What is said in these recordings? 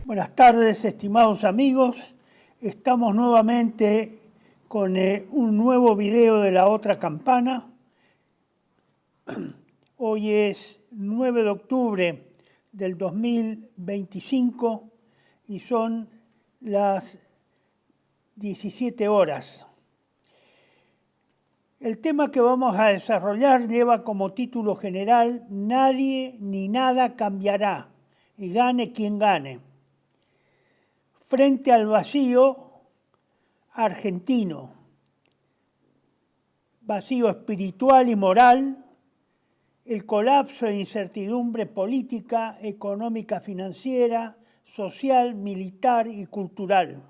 Buenas tardes, estimados amigos. Estamos nuevamente con un nuevo video de La Otra Campana. Hoy es 9 de octubre del 2025 y son las 17 horas. El tema que vamos a desarrollar lleva como título general Nadie ni nada cambiará, y gane quien gane. Frente al vacío argentino, vacío espiritual y moral, el colapso e incertidumbre política, económica, financiera, social, militar y cultural.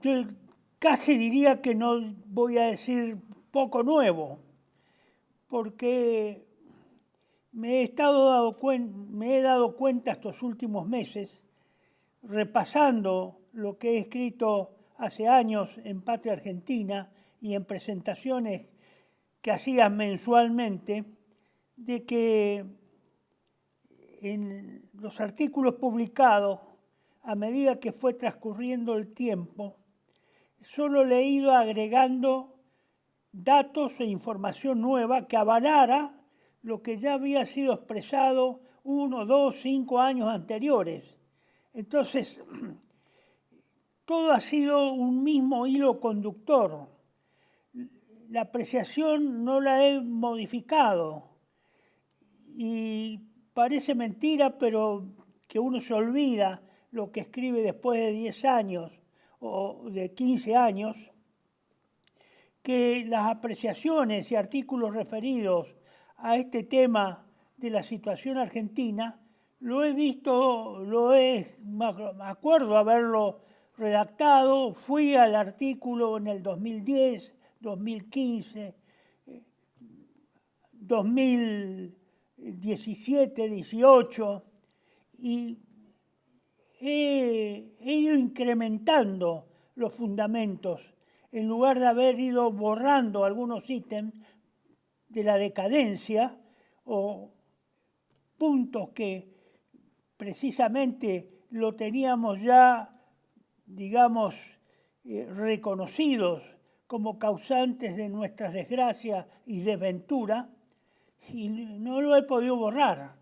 Yo casi diría que no voy a decir poco nuevo, porque me he dado cuenta estos últimos meses, repasando lo que he escrito hace años en Patria Argentina y en presentaciones que hacía mensualmente, de que en los artículos publicados, a medida que fue transcurriendo el tiempo, solo le he ido agregando datos e información nueva que avalara lo que ya había sido expresado 1, 2, 5 años anteriores. Entonces, todo ha sido un mismo hilo conductor. La apreciación no la he modificado. Y parece mentira, pero que uno se olvida lo que escribe después de 10 años o de 15 años, que las apreciaciones y artículos referidos a este tema de la situación argentina, me acuerdo haberlo redactado, fui al artículo en el 2010, 2015, 2017, 18, y he ido incrementando los fundamentos en lugar de haber ido borrando algunos ítems de la decadencia o puntos que precisamente lo teníamos ya, digamos, reconocidos como causantes de nuestras desgracias y desventura, y no lo he podido borrar.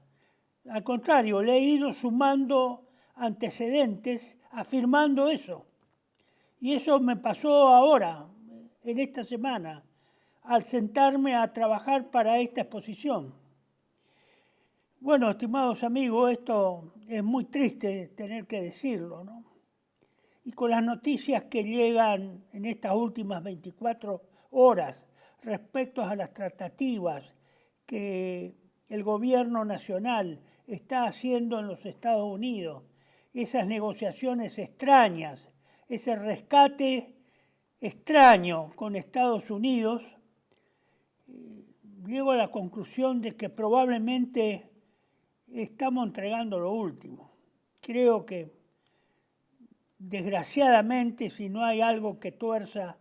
Al contrario, le he ido sumando antecedentes afirmando eso. Y eso me pasó ahora, en esta semana, al sentarme a trabajar para esta exposición. Bueno, estimados amigos, esto es muy triste tener que decirlo, ¿no? Y con las noticias que llegan en estas últimas 24 horas respecto a las tratativas que el gobierno nacional está haciendo en los Estados Unidos, esas negociaciones extrañas, ese rescate extraño con Estados Unidos, llego a la conclusión de que probablemente estamos entregando lo último. Creo que, desgraciadamente, si no hay algo que tuerza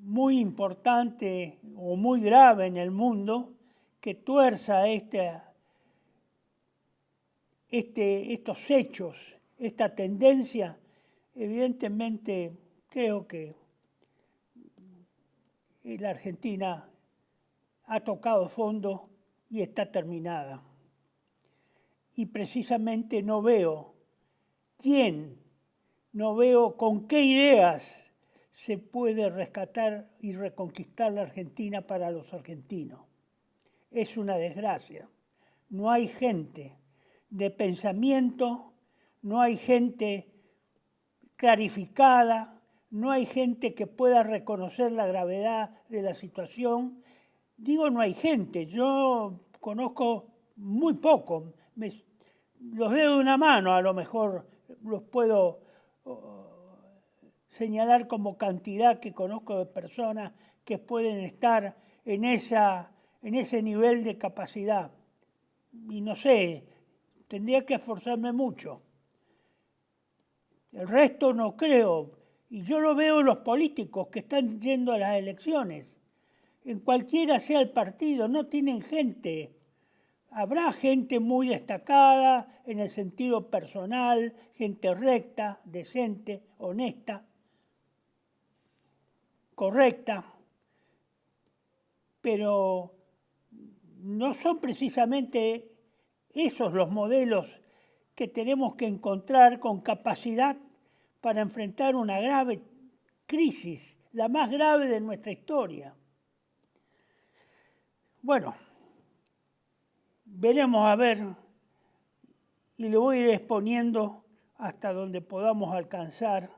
muy importante o muy grave en el mundo, que tuerza estos hechos, esta tendencia, evidentemente creo que la Argentina ha tocado fondo y está terminada. Y precisamente no veo con qué ideas se puede rescatar y reconquistar la Argentina para los argentinos. Es una desgracia. No hay gente de pensamiento, no hay gente clarificada, no hay gente que pueda reconocer la gravedad de la situación. Digo no hay gente, yo conozco muy poco, los dedos de una mano a lo mejor los puedo señalar como cantidad que conozco de personas que pueden estar en ese nivel de capacidad. Y no sé, tendría que esforzarme mucho. El resto no creo, y yo lo veo en los políticos que están yendo a las elecciones. En cualquiera sea el partido, no tienen gente Habrá gente muy destacada en el sentido personal, gente recta, decente, honesta, correcta, pero no son precisamente esos los modelos que tenemos que encontrar con capacidad para enfrentar una grave crisis, la más grave de nuestra historia. Bueno, veremos a ver, y le voy a ir exponiendo hasta donde podamos alcanzar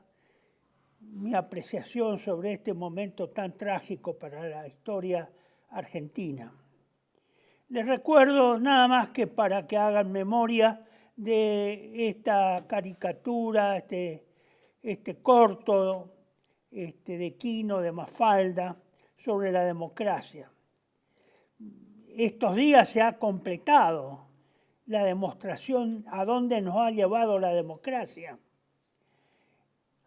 mi apreciación sobre este momento tan trágico para la historia argentina. Les recuerdo nada más que para que hagan memoria de esta caricatura, este corto de Quino, de Mafalda, sobre la democracia. Estos días se ha completado la demostración a dónde nos ha llevado la democracia,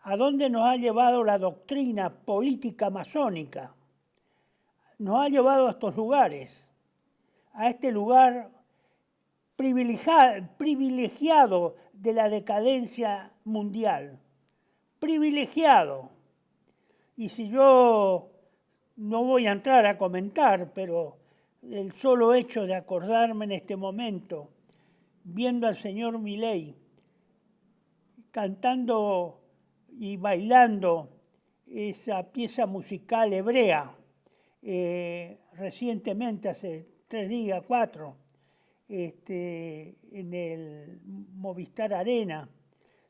a dónde nos ha llevado la doctrina política masónica. Nos ha llevado a estos lugares, a este lugar privilegiado de la decadencia mundial. Privilegiado. Y si yo no voy a entrar a comentar, pero el solo hecho de acordarme en este momento, viendo al señor Milei cantando y bailando esa pieza musical hebrea, recientemente, hace 3 días, 4, en el Movistar Arena,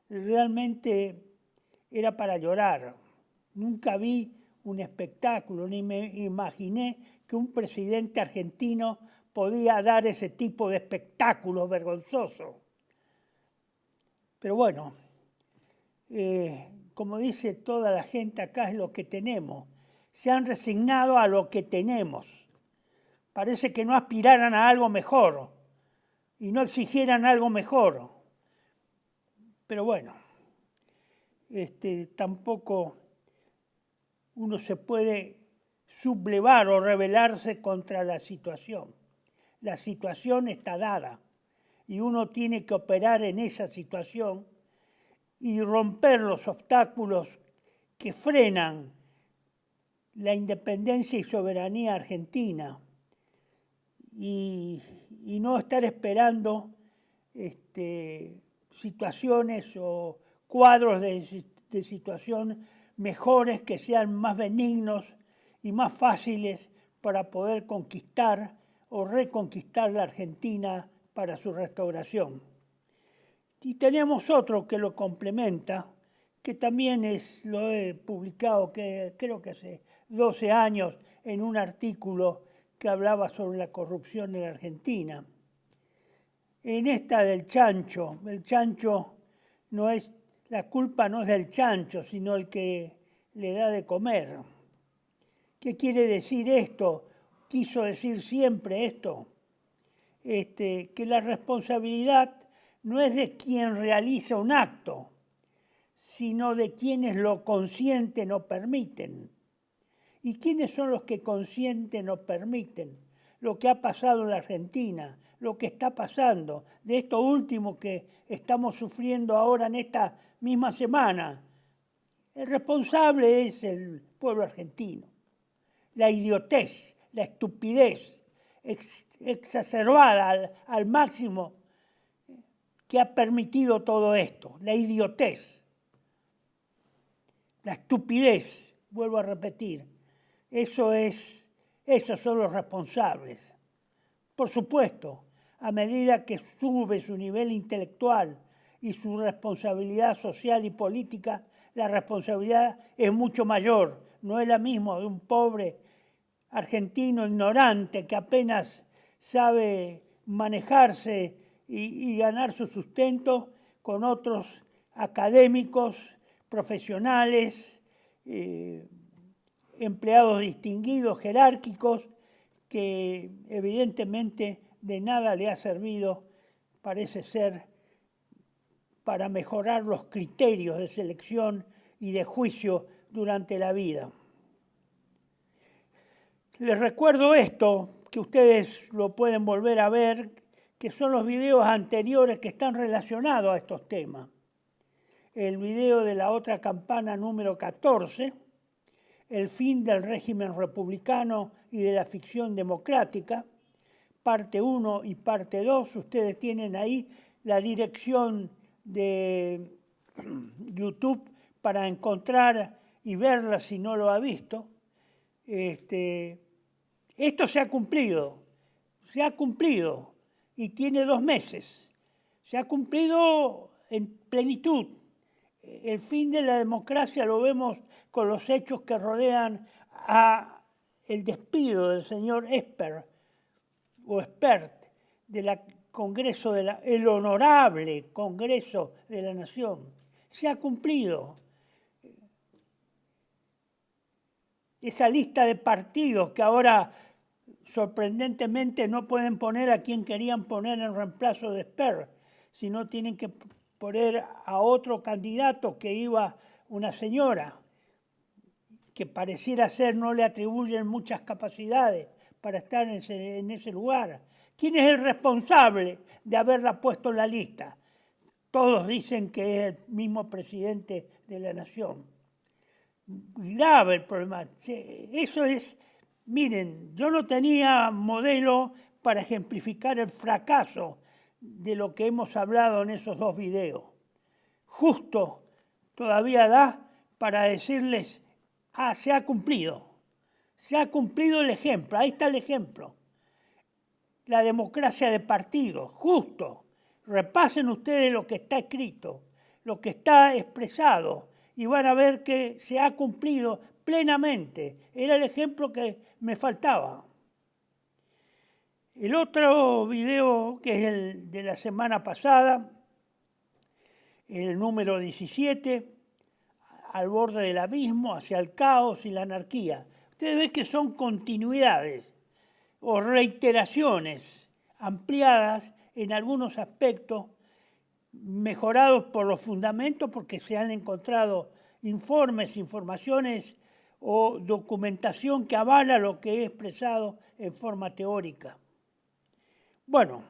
realmente era para llorar. Nunca vi un espectáculo, ni me imaginé que un presidente argentino podía dar ese tipo de espectáculo vergonzoso. Pero bueno, como dice toda la gente acá, es lo que tenemos. Se han resignado a lo que tenemos. Parece que no aspiraran a algo mejor y no exigieran algo mejor. Pero bueno, tampoco uno se puede sublevar o rebelarse contra la situación. La situación está dada y uno tiene que operar en esa situación y romper los obstáculos que frenan la independencia y soberanía argentina y no estar esperando situaciones o cuadros de situación mejores que sean más benignos y más fáciles para poder conquistar o reconquistar la Argentina para su restauración. Y tenemos otro que lo complementa, que también lo he publicado, que creo que hace 12 años, en un artículo que hablaba sobre la corrupción en la Argentina. En esta del chancho, el chancho no es, la culpa no es del chancho, sino el que le da de comer. ¿Qué quiere decir esto? Quiso decir siempre esto, que la responsabilidad no es de quien realiza un acto, sino de quienes lo consienten o permiten. ¿Y quiénes son los que consienten o permiten lo que ha pasado en la Argentina, lo que está pasando, de esto último que estamos sufriendo ahora en esta misma semana? El responsable es el pueblo argentino. La idiotez, la estupidez exacerbada al máximo que ha permitido todo esto, la idiotez, la estupidez, vuelvo a repetir, esos son los responsables. Por supuesto, a medida que sube su nivel intelectual y su responsabilidad social y política, la responsabilidad es mucho mayor. No es la misma de un pobre argentino ignorante que apenas sabe manejarse y ganar su sustento, con otros académicos, profesionales, empleados distinguidos, jerárquicos, que evidentemente de nada le ha servido, parece ser, para mejorar los criterios de selección y de juicio durante la vida. Les recuerdo esto, que ustedes lo pueden volver a ver, que son los videos anteriores que están relacionados a estos temas. El video de la otra campana número 14, el fin del régimen republicano y de la ficción democrática, parte 1 y parte 2. Ustedes tienen ahí la dirección de YouTube para encontrar y verla si no lo ha visto. Esto se ha cumplido y tiene 2 meses. Se ha cumplido en plenitud. El fin de la democracia lo vemos con los hechos que rodean a el despido del señor Espert del Congreso el honorable Congreso de la Nación. Se ha cumplido. Esa lista de partidos que ahora sorprendentemente no pueden poner a quien querían poner en reemplazo de Espert, sino tienen que poner a otro candidato que iba una señora que pareciera ser no le atribuyen muchas capacidades para estar en ese lugar. ¿Quién es el responsable de haberla puesto en la lista? Todos dicen que es el mismo presidente de la Nación. Grave el problema. Eso es, miren, yo no tenía modelo para ejemplificar el fracaso de lo que hemos hablado en esos 2 videos. Justo todavía da para decirles, se ha cumplido el ejemplo, ahí está el ejemplo. La democracia de partidos, justo. Repasen ustedes lo que está escrito, lo que está expresado, y van a ver que se ha cumplido plenamente. Era el ejemplo que me faltaba. El otro video, que es el de la semana pasada, el número 17, al borde del abismo, hacia el caos y la anarquía. Ustedes ven que son continuidades o reiteraciones ampliadas en algunos aspectos, mejorados por los fundamentos porque se han encontrado informes, informaciones o documentación que avala lo que he expresado en forma teórica. Bueno,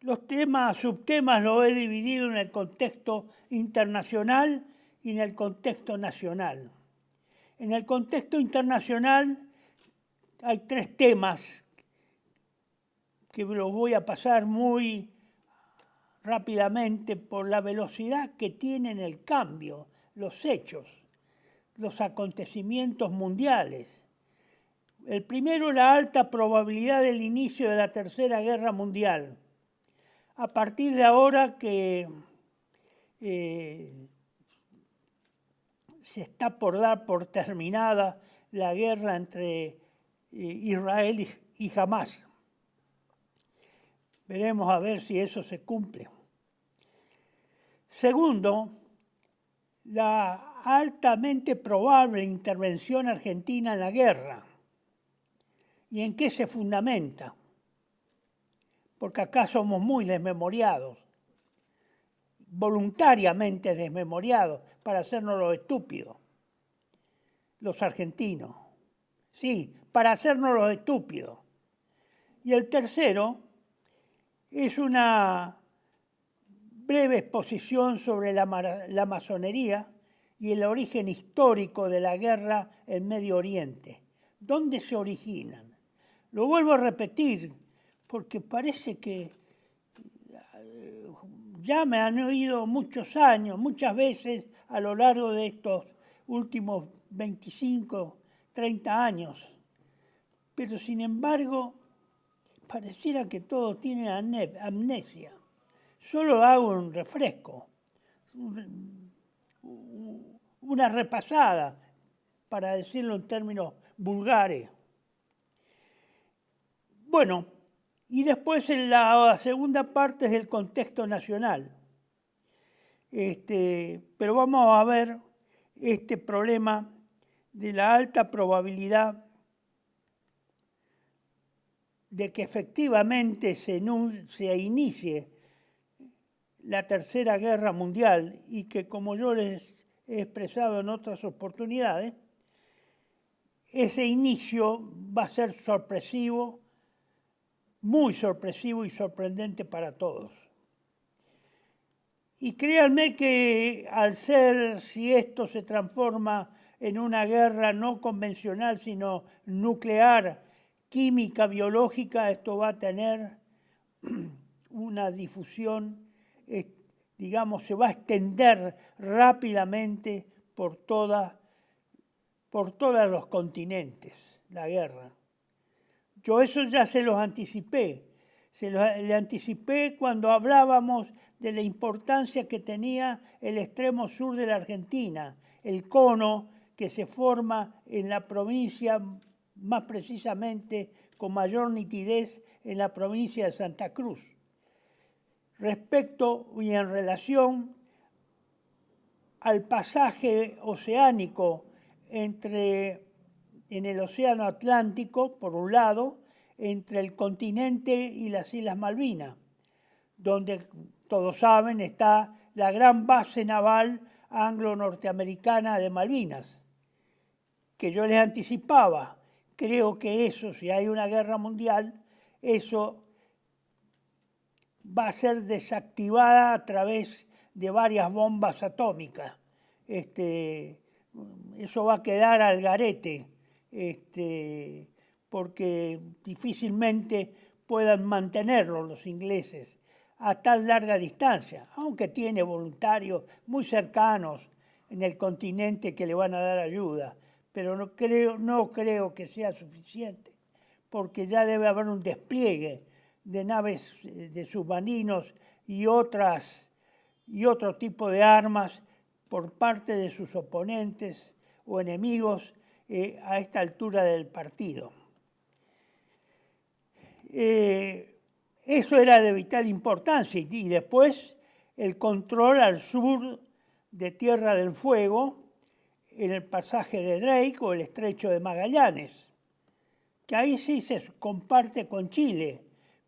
los subtemas los he dividido en el contexto internacional y en el contexto nacional. En el contexto internacional hay 3 temas que los voy a pasar muy rápidamente por la velocidad que tienen el cambio, los hechos, los acontecimientos mundiales. El primero, la alta probabilidad del inicio de la Tercera Guerra Mundial. A partir de ahora que se está por dar por terminada la guerra entre Israel y Hamás. Veremos a ver si eso se cumple. Segundo, la altamente probable intervención argentina en la guerra. ¿Y en qué se fundamenta? Porque acá somos muy desmemoriados, voluntariamente desmemoriados, para hacernos los estúpidos, los argentinos. Sí, para hacernos los estúpidos. Y el tercero es una breve exposición sobre la masonería y el origen histórico de la guerra en Medio Oriente. ¿Dónde se originan? Lo vuelvo a repetir porque parece que ya me han oído muchos años, muchas veces a lo largo de estos últimos 25, 30 años. Pero sin embargo, pareciera que todos tienen amnesia. Solo hago un refresco, una repasada, para decirlo en términos vulgares. Bueno, y después en la segunda parte es el contexto nacional. Pero vamos a ver este problema de la alta probabilidad de que efectivamente se inicie la Tercera Guerra Mundial y que, como yo les he expresado en otras oportunidades, ese inicio va a ser sorpresivo, muy sorpresivo y sorprendente para todos. Y créanme que si esto se transforma en una guerra no convencional, sino nuclear, química, biológica, esto va a tener una difusión, digamos, se va a extender rápidamente por todos los continentes, la guerra. Yo eso ya se los anticipé. Le anticipé cuando hablábamos de la importancia que tenía el extremo sur de la Argentina, el cono que se forma en la provincia, más precisamente con mayor nitidez en la provincia de Santa Cruz. Respecto y en relación al pasaje oceánico en el Océano Atlántico, por un lado, entre el continente y las Islas Malvinas, donde, todos saben, está la gran base naval anglo-norteamericana de Malvinas, que yo les anticipaba. Creo que eso, si hay una guerra mundial, eso va a ser desactivada a través de varias bombas atómicas. Eso va a quedar al garete, porque difícilmente puedan mantenerlo los ingleses a tan larga distancia, aunque tiene voluntarios muy cercanos en el continente que le van a dar ayuda, pero no creo que sea suficiente, porque ya debe haber un despliegue de naves, de submarinos y otro tipo de armas por parte de sus oponentes o enemigos a esta altura del partido. Eso era de vital importancia y después el control al sur de Tierra del Fuego en el pasaje de Drake o el estrecho de Magallanes, que ahí sí se comparte con Chile,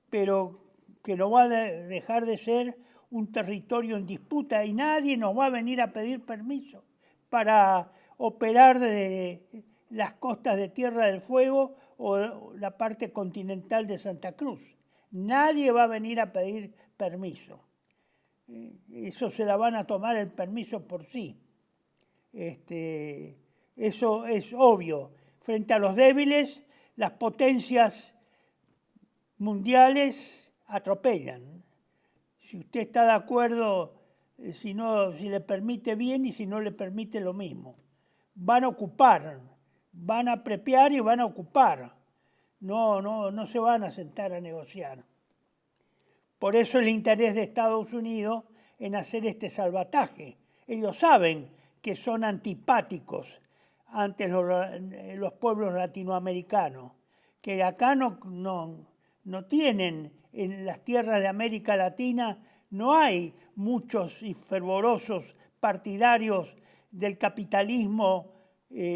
pero que no va a dejar de ser un territorio en disputa y nadie nos va a venir a pedir permiso para operar desde las costas de Tierra del Fuego o la parte continental de Santa Cruz. Nadie va a venir a pedir permiso. Eso se la van a tomar el permiso por sí. Eso es obvio. Frente a los débiles, las potencias mundiales atropellan. Si usted está de acuerdo, si le permite bien y si no le permite lo mismo. Van a ocupar, van a prepiar y van a ocupar. No se van a sentar a negociar. Por eso el interés de Estados Unidos en hacer este salvataje. Ellos saben que son antipáticos ante los pueblos latinoamericanos, que acá no tienen, en las tierras de América Latina, no hay muchos y fervorosos partidarios del capitalismo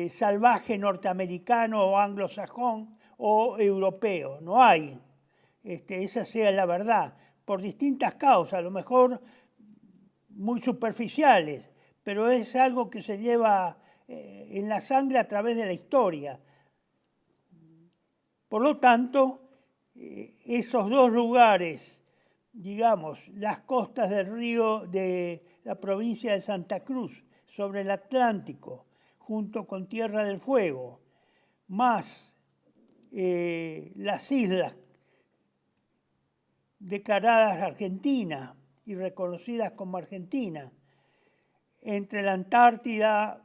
salvaje norteamericano o anglosajón o europeo. No hay. Esa sea la verdad, por distintas causas, a lo mejor muy superficiales, pero es algo que se lleva en la sangre a través de la historia. Por lo tanto, esos dos lugares, digamos, las costas del río de la provincia de Santa Cruz, sobre el Atlántico, junto con Tierra del Fuego, más las islas declaradas Argentina y reconocidas como Argentina, entre la Antártida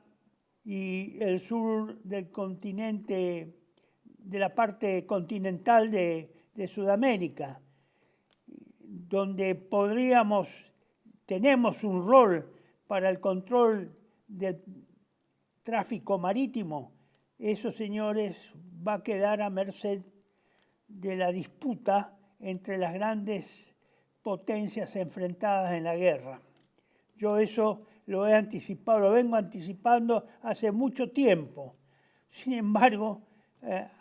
y el sur del continente, de la parte continental de Sudamérica, donde tenemos un rol para el control del tráfico marítimo. Eso, señores, va a quedar a merced de la disputa entre las grandes potencias enfrentadas en la guerra. Yo eso lo vengo anticipando hace mucho tiempo. Sin embargo,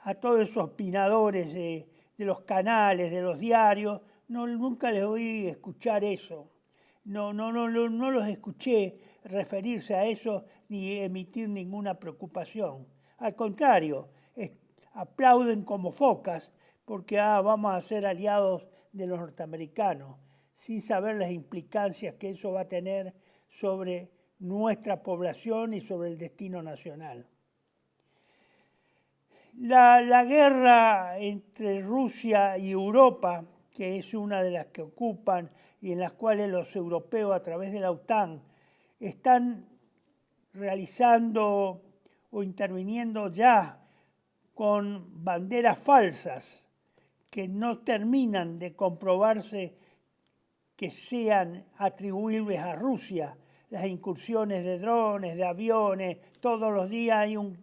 a todos esos opinadores de los canales, de los diarios, nunca les oí escuchar eso. No los escuché referirse a eso ni emitir ninguna preocupación. Al contrario, aplauden como focas porque vamos a ser aliados de los norteamericanos, sin saber las implicancias que eso va a tener sobre nuestra población y sobre el destino nacional. La guerra entre Rusia y Europa, que es una de las que ocupan y en las cuales los europeos a través de la OTAN están realizando o interviniendo ya con banderas falsas que no terminan de comprobarse que sean atribuibles a Rusia. Las incursiones de drones, de aviones, todos los días hay un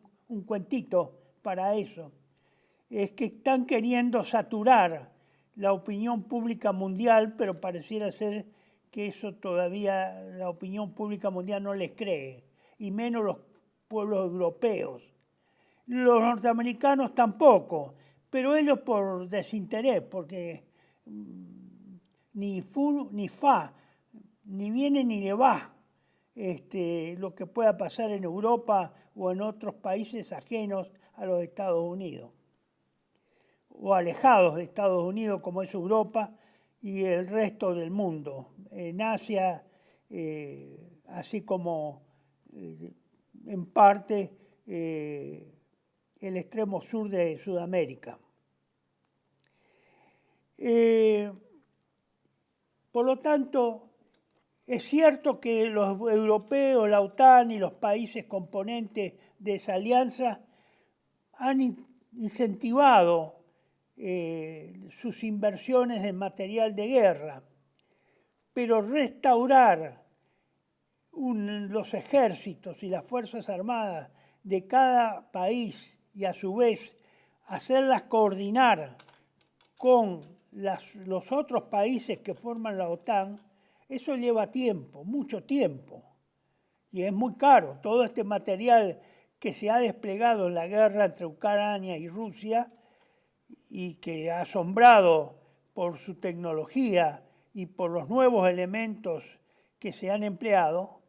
cuentito para eso. Es que están queriendo saturar la opinión pública mundial, pero pareciera ser que eso todavía la opinión pública mundial no les cree, y menos los pueblos europeos. Los norteamericanos tampoco, pero ellos por desinterés, porque ni fu ni fa, ni viene ni le va lo que pueda pasar en Europa o en otros países ajenos a los Estados Unidos, o alejados de Estados Unidos como es Europa y el resto del mundo, en Asia, así como en parte el extremo sur de Sudamérica. Por lo tanto, es cierto que los europeos, la OTAN y los países componentes de esa alianza han incentivado sus inversiones en material de guerra, pero restaurar los ejércitos y las fuerzas armadas de cada país y a su vez hacerlas coordinar con los otros países que forman la OTAN, eso lleva tiempo, mucho tiempo, y es muy caro. Todo este material que se ha desplegado en la guerra entre Ucrania y Rusia y que ha asombrado por su tecnología y por los nuevos elementos que se han empleado,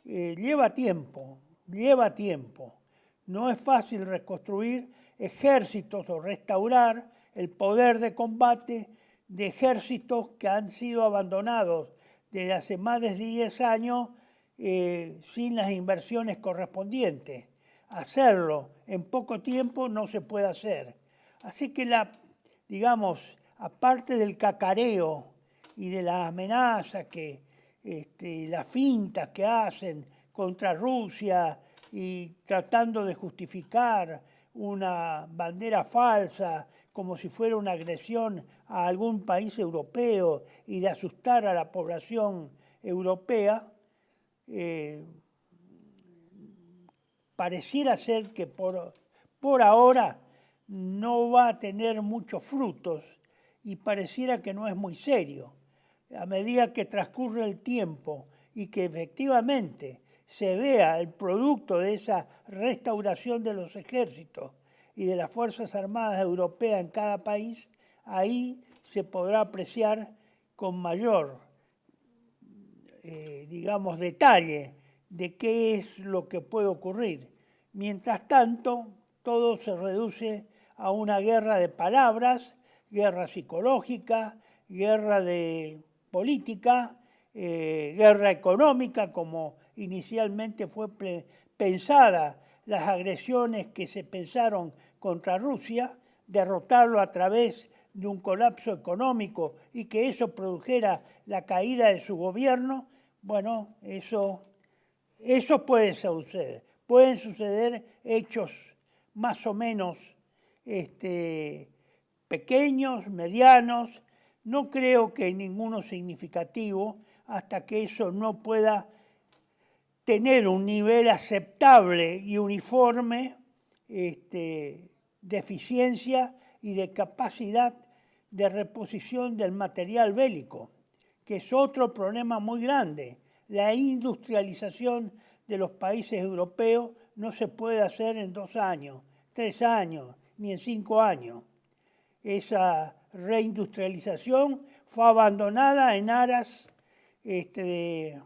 lleva tiempo, lleva tiempo. No es fácil reconstruir ejércitos o restaurar el poder de combate de ejércitos que han sido abandonados desde hace más de 10 años sin las inversiones correspondientes. Hacerlo en poco tiempo no se puede hacer. Así que digamos, aparte del cacareo y de la amenaza las fintas que hacen contra Rusia y tratando de justificar una bandera falsa como si fuera una agresión a algún país europeo y de asustar a la población europea, pareciera ser que por ahora no va a tener muchos frutos y pareciera que no es muy serio. A medida que transcurre el tiempo y que efectivamente se vea el producto de esa restauración de los ejércitos y de las Fuerzas Armadas europeas en cada país, ahí se podrá apreciar con mayor, detalle de qué es lo que puede ocurrir. Mientras tanto, todo se reduce a una guerra de palabras, guerra psicológica, guerra de política, guerra económica, como inicialmente fue pensada las agresiones que se pensaron contra Rusia, derrotarlo a través de un colapso económico y que eso produjera la caída de su gobierno. Bueno, eso puede suceder. Pueden suceder hechos más o menos pequeños, medianos. No creo que ninguno significativo hasta que eso no pueda tener un nivel aceptable y uniforme de eficiencia y de capacidad de reposición del material bélico, que es otro problema muy grande. La industrialización de los países europeos no se puede hacer en 2 años, 3 años, ni en 5 años. Esa reindustrialización fue abandonada en aras de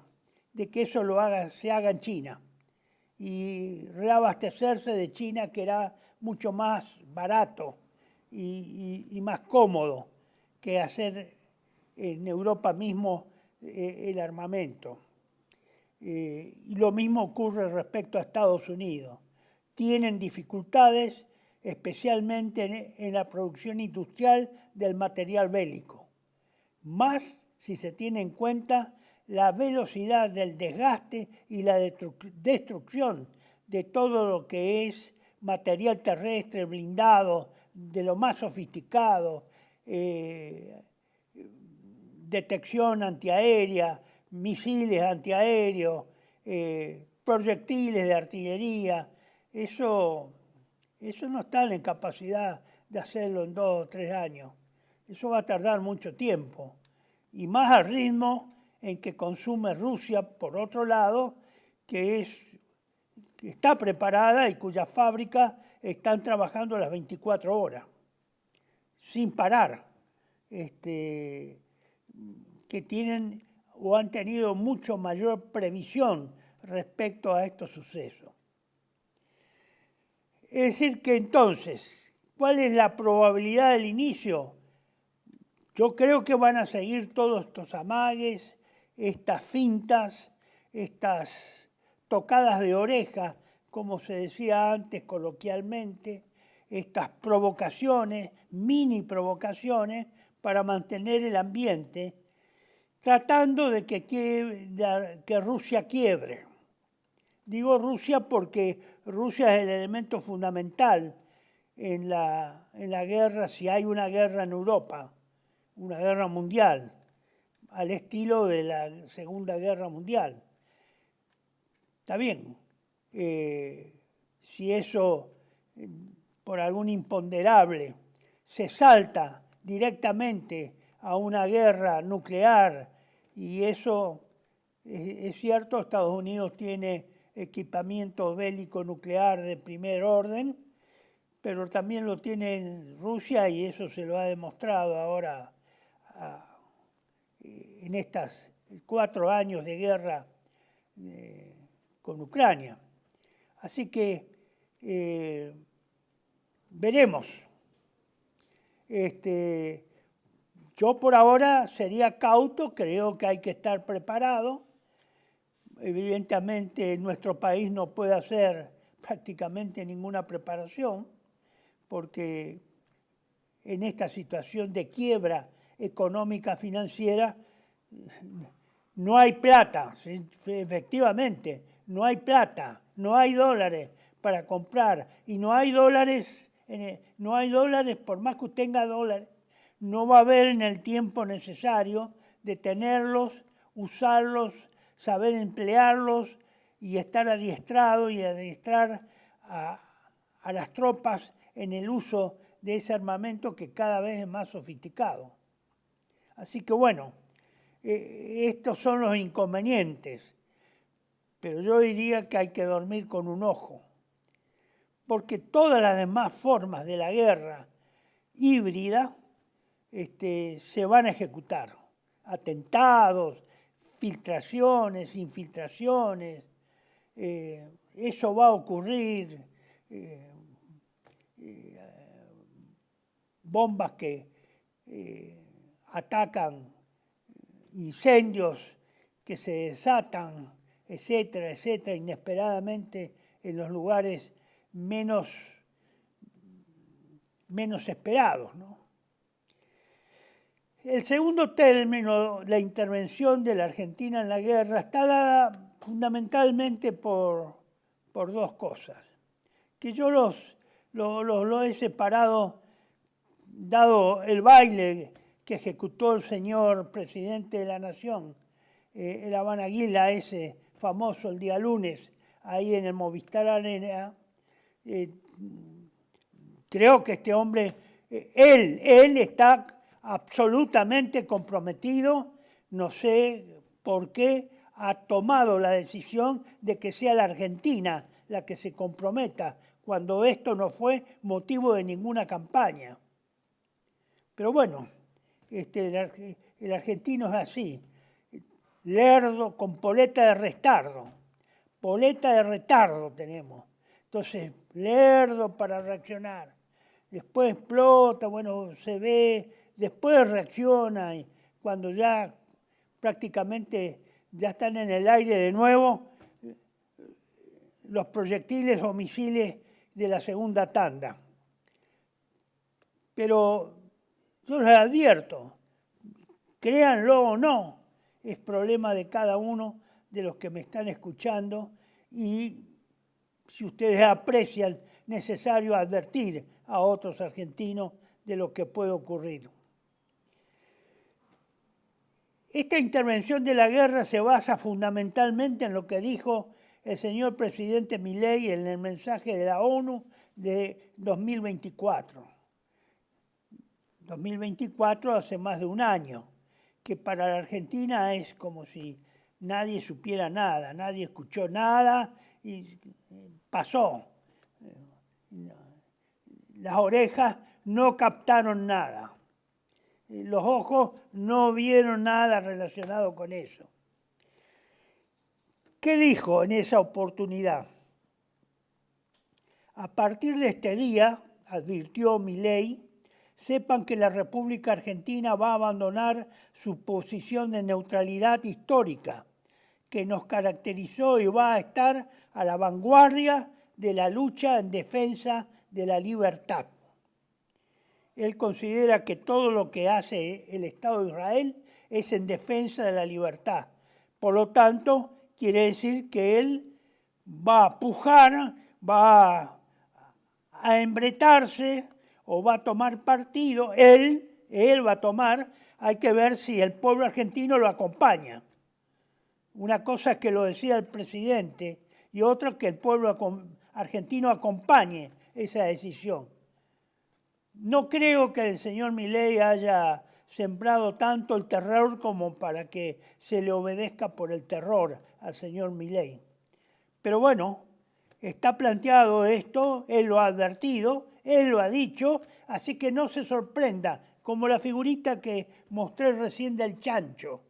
que eso se haga en China y reabastecerse de China, que era mucho más barato y más cómodo que hacer en Europa mismo el armamento. Y lo mismo ocurre respecto a Estados Unidos. Tienen dificultades, especialmente en la producción industrial del material bélico. Más si se tiene en cuenta la velocidad del desgaste y la destrucción de todo lo que es material terrestre, blindado, de lo más sofisticado, detección antiaérea, misiles antiaéreos, proyectiles de artillería. Eso no está en capacidad de hacerlo en 2 o 3 años. Eso va a tardar mucho tiempo. Y más al ritmo en que consume Rusia, por otro lado, que está preparada y cuyas fábricas están trabajando las 24 horas, sin parar, que tienen o han tenido mucho mayor previsión respecto a estos sucesos. Es decir que entonces, ¿cuál es la probabilidad del inicio? Yo creo que van a seguir todos estos amagues, estas fintas, estas tocadas de oreja, como se decía antes coloquialmente, estas provocaciones, mini provocaciones, para mantener el ambiente, tratando de que Rusia quiebre. Digo Rusia porque Rusia es el elemento fundamental en la guerra, si hay una guerra en Europa, una guerra mundial, al estilo de la Segunda Guerra Mundial. Está bien, si eso por algún imponderable se salta directamente a una guerra nuclear, y eso es cierto, Estados Unidos tiene equipamiento bélico nuclear de primer orden, pero también lo tiene Rusia y eso se lo ha demostrado ahora en estos 4 años de guerra con Ucrania. Así que veremos. Yo por ahora sería cauto, creo que hay que estar preparado. Evidentemente nuestro país no puede hacer prácticamente ninguna preparación porque en esta situación de quiebra económica financiera no hay plata, efectivamente, no hay plata, no hay dólares para comprar y no hay dólares, por más que usted tenga dólares, no va a haber en el tiempo necesario de tenerlos, usarlos, saber emplearlos y estar adiestrado y adiestrar a las tropas en el uso de ese armamento que cada vez es más sofisticado. Así que bueno, estos son los inconvenientes, pero yo diría que hay que dormir con un ojo, porque todas las demás formas de la guerra híbrida se van a ejecutar. Atentados, filtraciones, infiltraciones, eso va a ocurrir, bombas que atacan, incendios que se desatan, etcétera, etcétera, inesperadamente en los lugares menos esperados, ¿no? El segundo término, la intervención de la Argentina en la guerra, está dada fundamentalmente por 2 cosas, que yo lo he separado, dado el baile que ejecutó el señor presidente de la Nación, el Habana Guila, ese famoso el día lunes, ahí en el Movistar Arena. Creo que este hombre, él está absolutamente comprometido, no sé por qué ha tomado la decisión de que sea la Argentina la que se comprometa, cuando esto no fue motivo de ninguna campaña. Pero bueno, el argentino es así, lerdo con poleta de retardo. Poleta de retardo tenemos. Entonces, lerdo para reaccionar. después explota, bueno, se ve, después reacciona y cuando ya prácticamente ya están en el aire de nuevo, los proyectiles o misiles de la segunda tanda. Pero yo les advierto, créanlo o no, es problema de cada uno de los que me están escuchando y si ustedes aprecian, necesario advertir a otros argentinos de lo que puede ocurrir. Esta intervención de la guerra se basa fundamentalmente en lo que dijo el señor presidente Milei en el mensaje de la ONU de 2024. 2024 hace más de un año, que para la Argentina es como si nadie supiera nada, nadie escuchó nada y pasó. Las orejas no captaron nada. Los ojos no vieron nada relacionado con eso. ¿Qué dijo en esa oportunidad? A partir de este día, advirtió Milei, sepan que la República Argentina va a abandonar su posición de neutralidad histórica, que nos caracterizó y va a estar a la vanguardia de la lucha en defensa de la libertad. Él considera que todo lo que hace el Estado de Israel es en defensa de la libertad. Por lo tanto, quiere decir que él va a pujar, va a embretarse o va a tomar partido. Él va a tomar, hay que ver si el pueblo argentino lo acompaña. Una cosa es que lo decía el presidente y otra que el pueblo argentino acompañe esa decisión. No creo que el señor Milei haya sembrado tanto el terror como para que se le obedezca por el terror al señor Milei. Pero bueno, está planteado esto, él lo ha advertido, él lo ha dicho, así que no se sorprenda, como la figurita que mostré recién del chancho.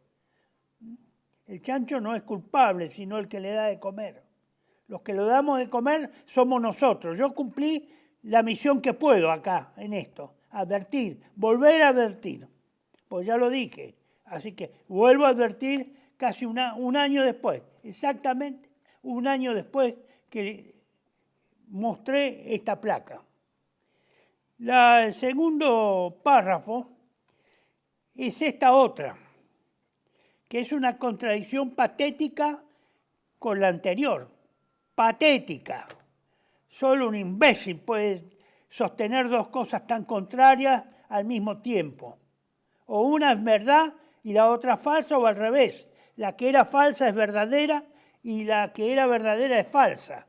El chancho no es culpable, sino el que le da de comer. Los que le damos de comer somos nosotros. Yo cumplí la misión que puedo acá, en esto, advertir, volver a advertir, pues ya lo dije, así que vuelvo a advertir casi un año después, exactamente un año después que mostré esta placa. El segundo párrafo es esta otra, que es una contradicción patética con la anterior, patética. Solo un imbécil puede sostener dos cosas tan contrarias al mismo tiempo. O una es verdad y la otra falsa, o al revés. La que era falsa es verdadera y la que era verdadera es falsa.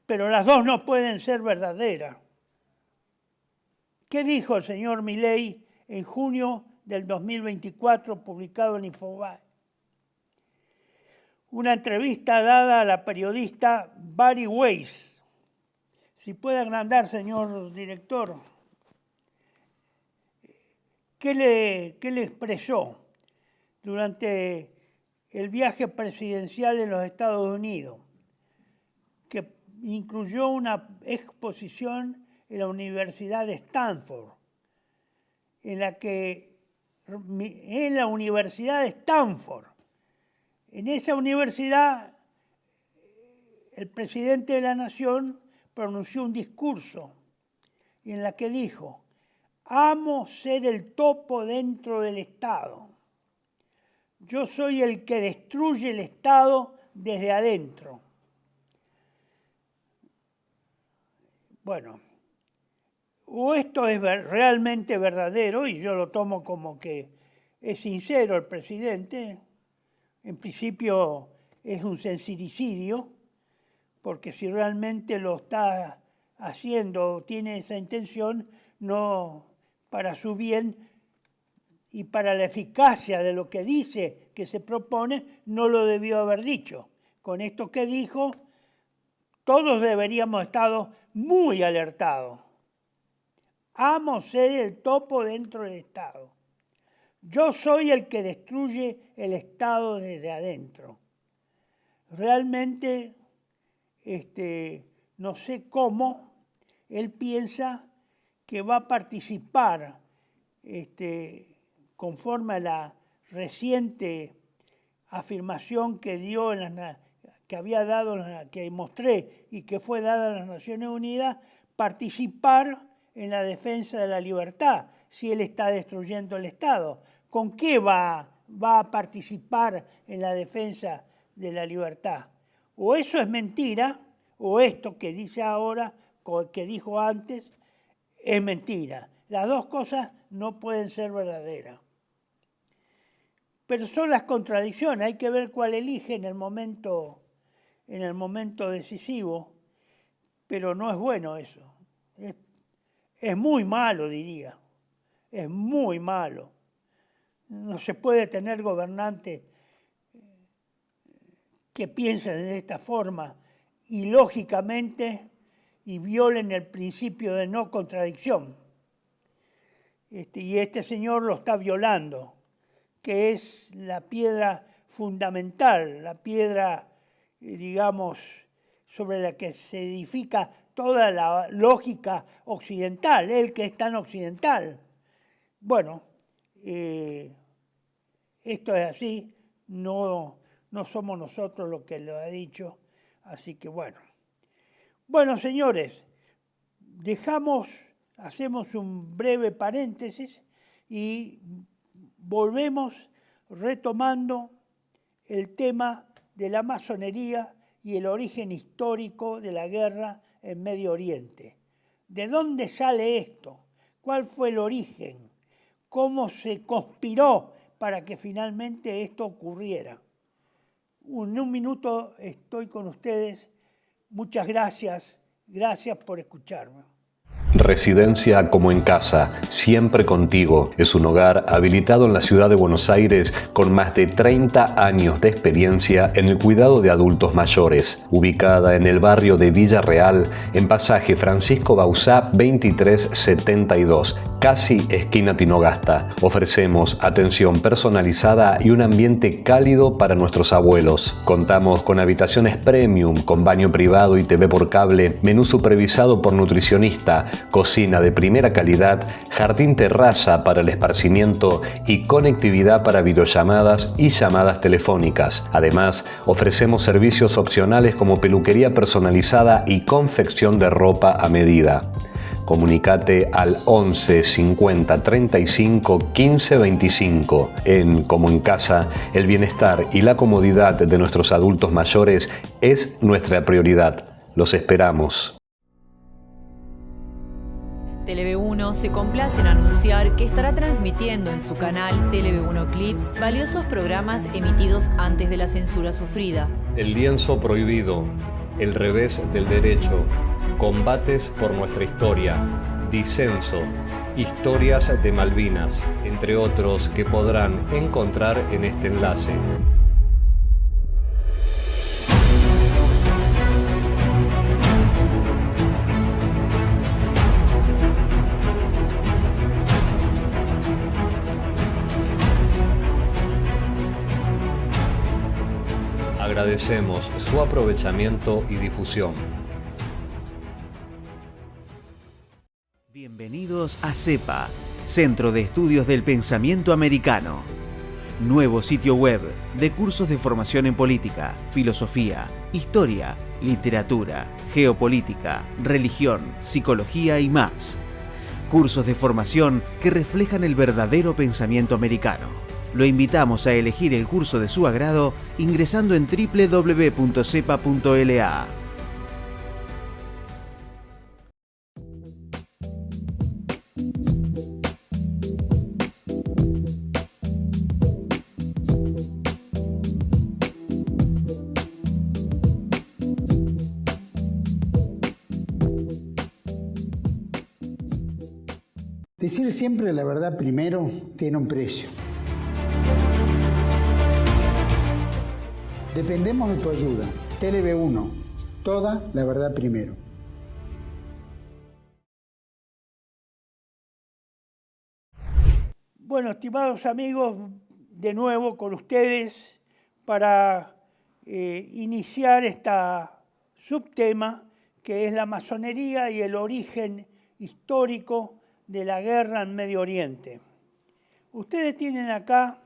Pero las dos no pueden ser verdaderas. ¿Qué dijo el señor Milei en junio del 2024, publicado en Infobae? Una entrevista dada a la periodista Bari Weiss. Si puede agrandar, señor director, ¿qué le expresó durante el viaje presidencial en los Estados Unidos? Que incluyó una exposición en la Universidad de Stanford, en esa universidad, el presidente de la Nación pronunció un discurso en la que dijo, amo ser el topo dentro del Estado. Yo soy el que destruye el Estado desde adentro. Bueno, o esto es realmente verdadero, y yo lo tomo como que es sincero el presidente, en principio es un sincericidio, porque si realmente lo está haciendo, tiene esa intención, no para su bien y para la eficacia de lo que dice que se propone, no lo debió haber dicho. Con esto que dijo, todos deberíamos estar muy alertados. Amo ser el topo dentro del Estado. Yo soy el que destruye el Estado desde adentro. Realmente no sé cómo él piensa que va a participar, conforme a la reciente afirmación que dio que había dado, que mostré y que fue dada a las Naciones Unidas, participar en la defensa de la libertad, si él está destruyendo el Estado. ¿Con qué va a participar en la defensa de la libertad? O eso es mentira, o esto que dice ahora, que dijo antes, es mentira. Las dos cosas no pueden ser verdaderas. Pero son las contradicciones, hay que ver cuál elige en el momento decisivo, pero no es bueno eso. Es muy malo, diría. Es muy malo. No se puede tener gobernantes que piensen de esta forma y lógicamente y violen el principio de no contradicción. Y este señor lo está violando, que es la piedra fundamental, la piedra, digamos, sobre la que se edifica toda la lógica occidental, él que es tan occidental. Bueno, esto es así, no somos nosotros los que lo ha dicho, así que bueno. Bueno, señores, hacemos un breve paréntesis y volvemos retomando el tema de la masonería y el origen histórico de la guerra en Medio Oriente. ¿De dónde sale esto? ¿Cuál fue el origen? ¿Cómo se conspiró para que finalmente esto ocurriera? En un minuto estoy con ustedes. Muchas gracias. Gracias por escucharme. Residencia como en casa, siempre contigo. Es un hogar habilitado en la ciudad de Buenos Aires con más de 30 años de experiencia en el cuidado de adultos mayores. Ubicada en el barrio de Villa Real, en pasaje Francisco Bauzá 2372, casi esquina Tinogasta. Ofrecemos atención personalizada y un ambiente cálido para nuestros abuelos. Contamos con habitaciones premium, con baño privado y TV por cable, menú supervisado por nutricionista, cocina de primera calidad, jardín terraza para el esparcimiento y conectividad para videollamadas y llamadas telefónicas. Además, ofrecemos servicios opcionales como peluquería personalizada y confección de ropa a medida. Comunicate al 11 50 35 15 25. En Como en Casa, el bienestar y la comodidad de nuestros adultos mayores es nuestra prioridad. Los esperamos. TLV1 se complace en anunciar que estará transmitiendo en su canal TLV1 Clips valiosos programas emitidos antes de la censura sufrida. El lienzo prohibido, el revés del derecho, combates por nuestra historia, disenso, historias de Malvinas, entre otros que podrán encontrar en este enlace. Agradecemos su aprovechamiento y difusión. Bienvenidos a CEPA, Centro de Estudios del Pensamiento Americano. Nuevo sitio web de cursos de formación en política, filosofía, historia, literatura, geopolítica, religión, psicología y más. Cursos de formación que reflejan el verdadero pensamiento americano. Lo invitamos a elegir el curso de su agrado ingresando en www.cepa.la. Decir siempre la verdad primero tiene un precio. Dependemos de tu ayuda. TLV1, toda la verdad primero. Bueno, estimados amigos, de nuevo con ustedes para iniciar esta subtema que es la masonería y el origen histórico de la guerra en Medio Oriente. Ustedes tienen acá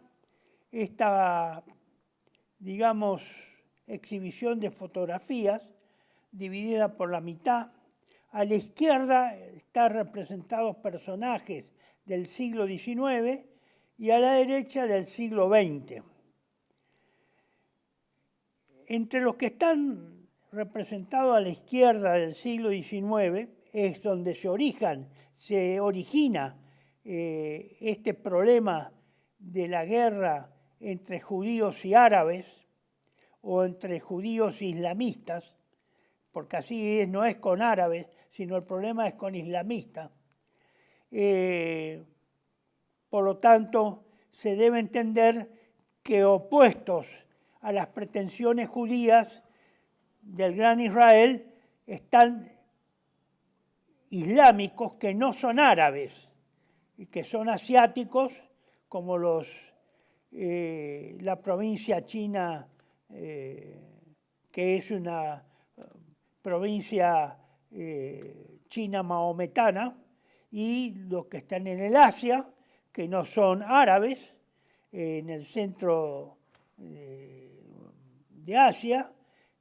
esta, digamos, exhibición de fotografías dividida por la mitad. A la izquierda están representados personajes del siglo XIX y a la derecha del siglo XX. Entre los que están representados a la izquierda del siglo XIX es donde se origina este problema de la guerra entre judíos y árabes o entre judíos e islamistas, porque así no es con árabes, sino el problema es con islamistas. Por lo tanto, se debe entender que opuestos a las pretensiones judías del Gran Israel están islámicos que no son árabes y que son asiáticos, como la provincia china, que es una provincia china maometana, y los que están en el Asia, que no son árabes, en el centro de Asia,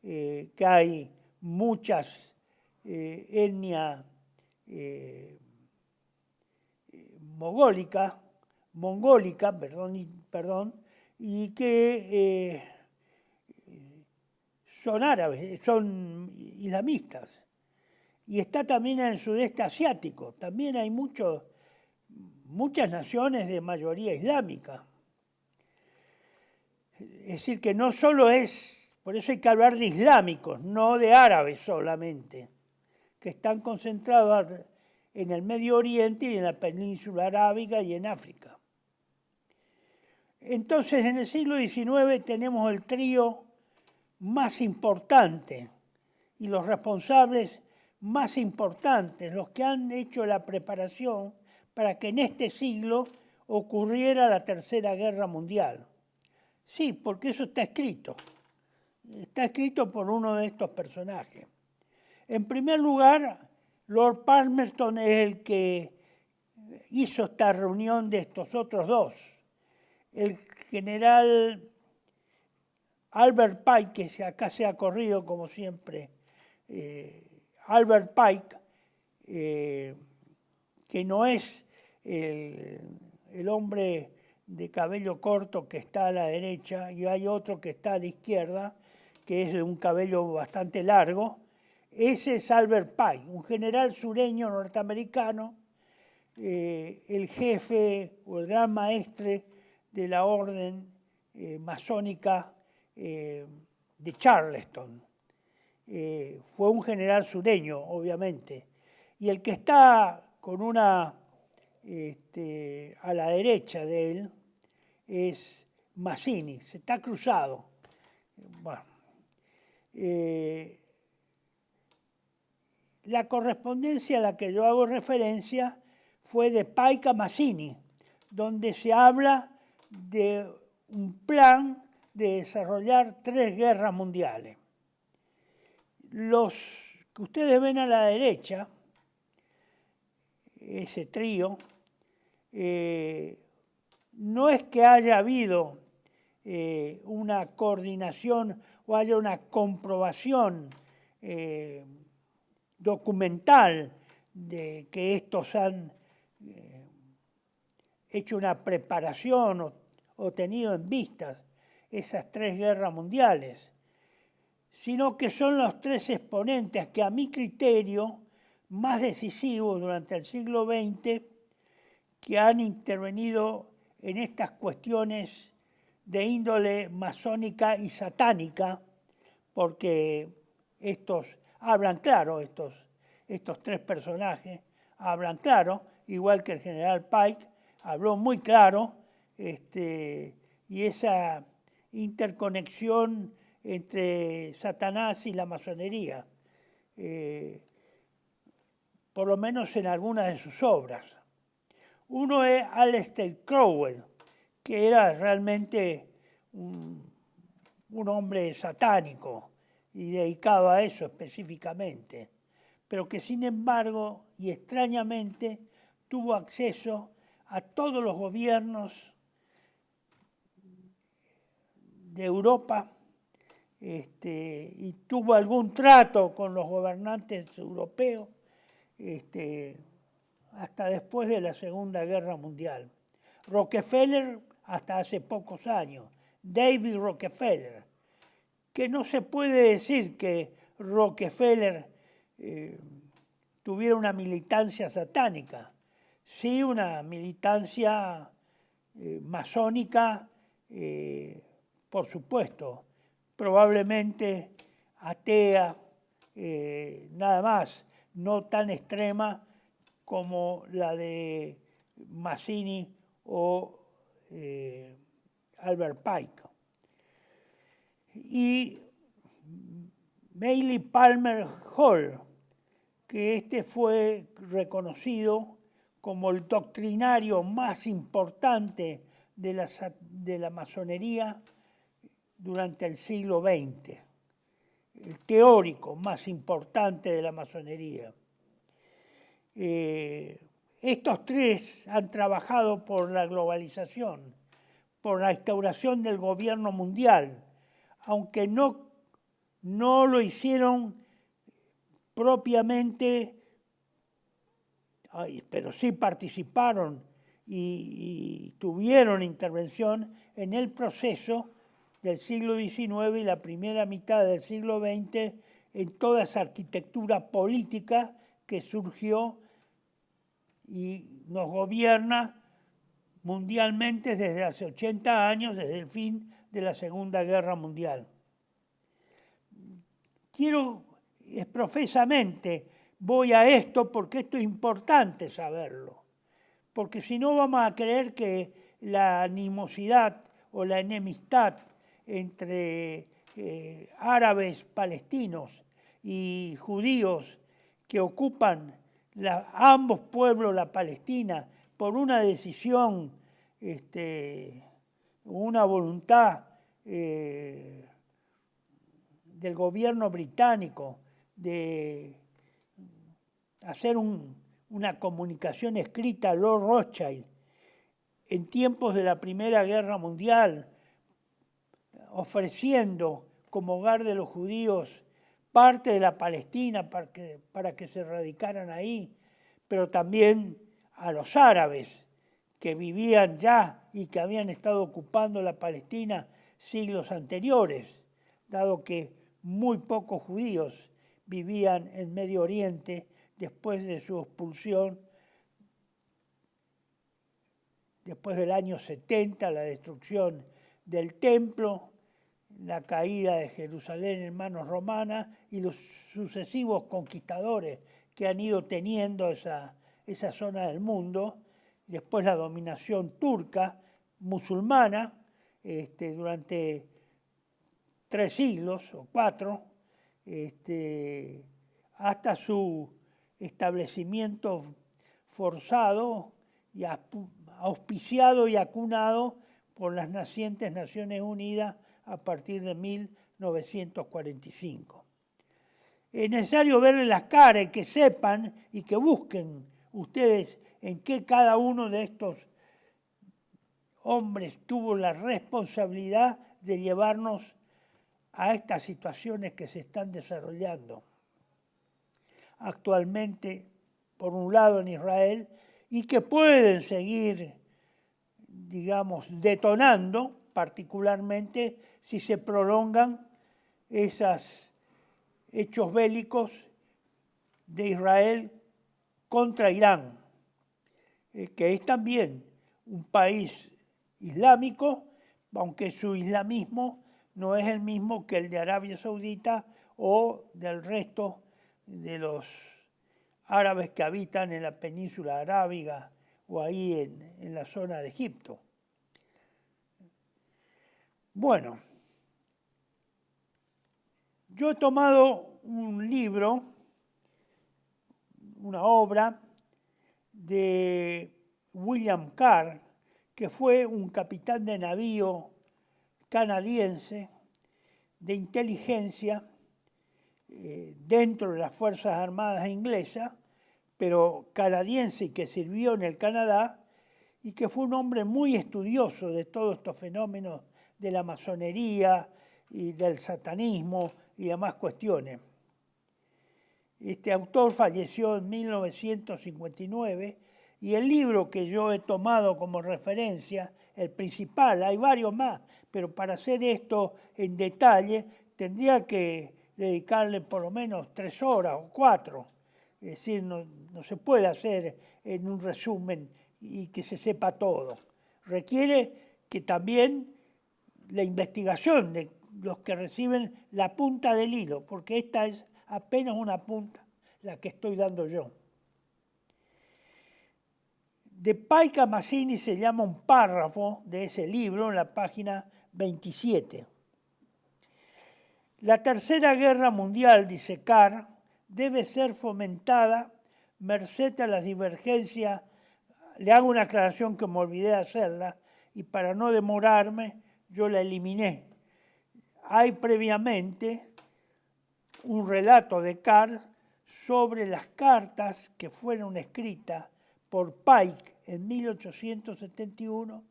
que hay muchas etnias mongólica, y que son árabes, son islamistas. Y está también en el sudeste asiático, también hay muchas naciones de mayoría islámica. Es decir, que no solo es, por eso hay que hablar de islámicos, no de árabes solamente, que están concentrados en el Medio Oriente y en la península arábiga y en África. Entonces, en el siglo XIX tenemos el trío más importante y los responsables más importantes, los que han hecho la preparación para que en este siglo ocurriera la Tercera Guerra Mundial. Sí, porque eso está escrito. Está escrito por uno de estos personajes. En primer lugar, Lord Palmerston es el que hizo esta reunión de estos otros dos. El general Albert Pike, que acá se ha corrido como siempre, Albert Pike, que no es el hombre de cabello corto que está a la derecha, y hay otro que está a la izquierda, que es de un cabello bastante largo. Ese es Albert Pike, un general sureño norteamericano, el jefe o el gran maestre de la orden masónica de Charleston. Fue un general sureño, obviamente. Y el que está con una a la derecha de él es Mazzini, se está cruzado. Bueno, la correspondencia a la que yo hago referencia fue de Pike a Mazzini, donde se habla de un plan de desarrollar 3 guerras mundiales. Los que ustedes ven a la derecha, ese trío, no es que haya habido una coordinación o haya una comprobación documental de que estos han hecho una preparación o tenido en vistas esas 3 guerras mundiales, sino que son los 3 exponentes que a mi criterio más decisivos durante el siglo XX que han intervenido en estas cuestiones de índole masónica y satánica, porque estos hablan claro, estos 3 personajes hablan claro, igual que el general Pike habló muy claro, y esa interconexión entre Satanás y la masonería, por lo menos en algunas de sus obras. Uno es Aleister Crowell, que era realmente un hombre satánico y dedicado a eso específicamente. pero que sin embargo y extrañamente tuvo acceso a todos los gobiernos de Europa y tuvo algún trato con los gobernantes europeos hasta después de la Segunda Guerra Mundial. Rockefeller hasta hace pocos años, David Rockefeller, que no se puede decir que Rockefeller tuviera una militancia satánica, sí una militancia masónica, por supuesto, probablemente atea, nada más, no tan extrema como la de Mazzini o Albert Pike. Y Bailey Palmer Hall, que fue reconocido como el doctrinario más importante de la masonería durante el siglo XX, el teórico más importante de la masonería. Estos tres han trabajado por la globalización, por la instauración del gobierno mundial, aunque no lo hicieron propiamente, pero sí participaron y tuvieron intervención en el proceso del siglo XIX y la primera mitad del siglo XX en toda esa arquitectura política que surgió y nos gobierna mundialmente desde hace 80 años, desde el fin de la Segunda Guerra Mundial. Profesamente voy a esto porque esto es importante saberlo, porque si no vamos a creer que la animosidad o la enemistad entre árabes palestinos y judíos que ocupan ambos pueblos, la Palestina, por una decisión, una voluntad del gobierno británico de hacer una comunicación escrita a Lord Rothschild en tiempos de la Primera Guerra Mundial, ofreciendo como hogar de los judíos parte de la Palestina para que se radicaran ahí, pero también a los árabes que vivían ya y que habían estado ocupando la Palestina siglos anteriores, dado que muy pocos judíos vivían en Medio Oriente después de su expulsión, después del año 70, la destrucción del templo, la caída de Jerusalén en manos romanas y los sucesivos conquistadores que han ido teniendo esa zona del mundo, después la dominación turca, musulmana, durante 3 siglos o 4, hasta su establecimiento forzado y auspiciado y acunado por las nacientes Naciones Unidas a partir de 1945. Es necesario verle las caras y que sepan y que busquen ustedes en qué cada uno de estos hombres tuvo la responsabilidad de llevarnos a estas situaciones que se están desarrollando actualmente, por un lado en Israel, y que pueden seguir, digamos, detonando, particularmente si se prolongan esos hechos bélicos de Israel contra Irán, que es también un país islámico, aunque su islamismo no es el mismo que el de Arabia Saudita o del resto de los árabes que habitan en la península arábiga o ahí en la zona de Egipto. Bueno, yo he tomado un libro, una obra de William Carr, que fue un capitán de navío canadiense de inteligencia dentro de las Fuerzas Armadas inglesas, pero canadiense y que sirvió en el Canadá, y que fue un hombre muy estudioso de todos estos fenómenos de la masonería y del satanismo y demás cuestiones. Este autor falleció en 1959 y el libro que yo he tomado como referencia, el principal, hay varios más, pero para hacer esto en detalle tendría que dedicarle por lo menos 3 horas o 4. Es decir, no se puede hacer en un resumen y que se sepa todo. Requiere que también la investigación de los que reciben la punta del hilo, porque esta es apenas una punta la que estoy dando yo. De Pike a Mazzini se llama un párrafo de ese libro en la página 27. La Tercera Guerra Mundial, dice Carr, debe ser fomentada merced a las divergencias. Le hago una aclaración que me olvidé de hacerla y para no demorarme yo la eliminé. Hay previamente un relato de Carr sobre las cartas que fueron escritas por Pike en 1871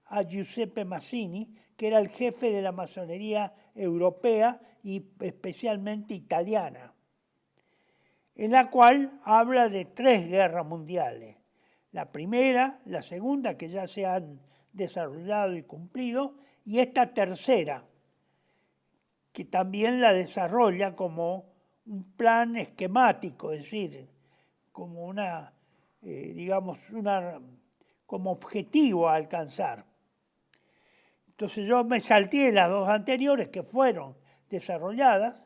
a Giuseppe Mazzini, que era el jefe de la masonería europea y especialmente italiana, en la cual habla de 3 guerras mundiales. La primera, la segunda, que ya se han desarrollado y cumplido, y esta tercera, que también la desarrolla como un plan esquemático, es decir, como una, como objetivo a alcanzar. Entonces yo me salté las 2 anteriores que fueron desarrolladas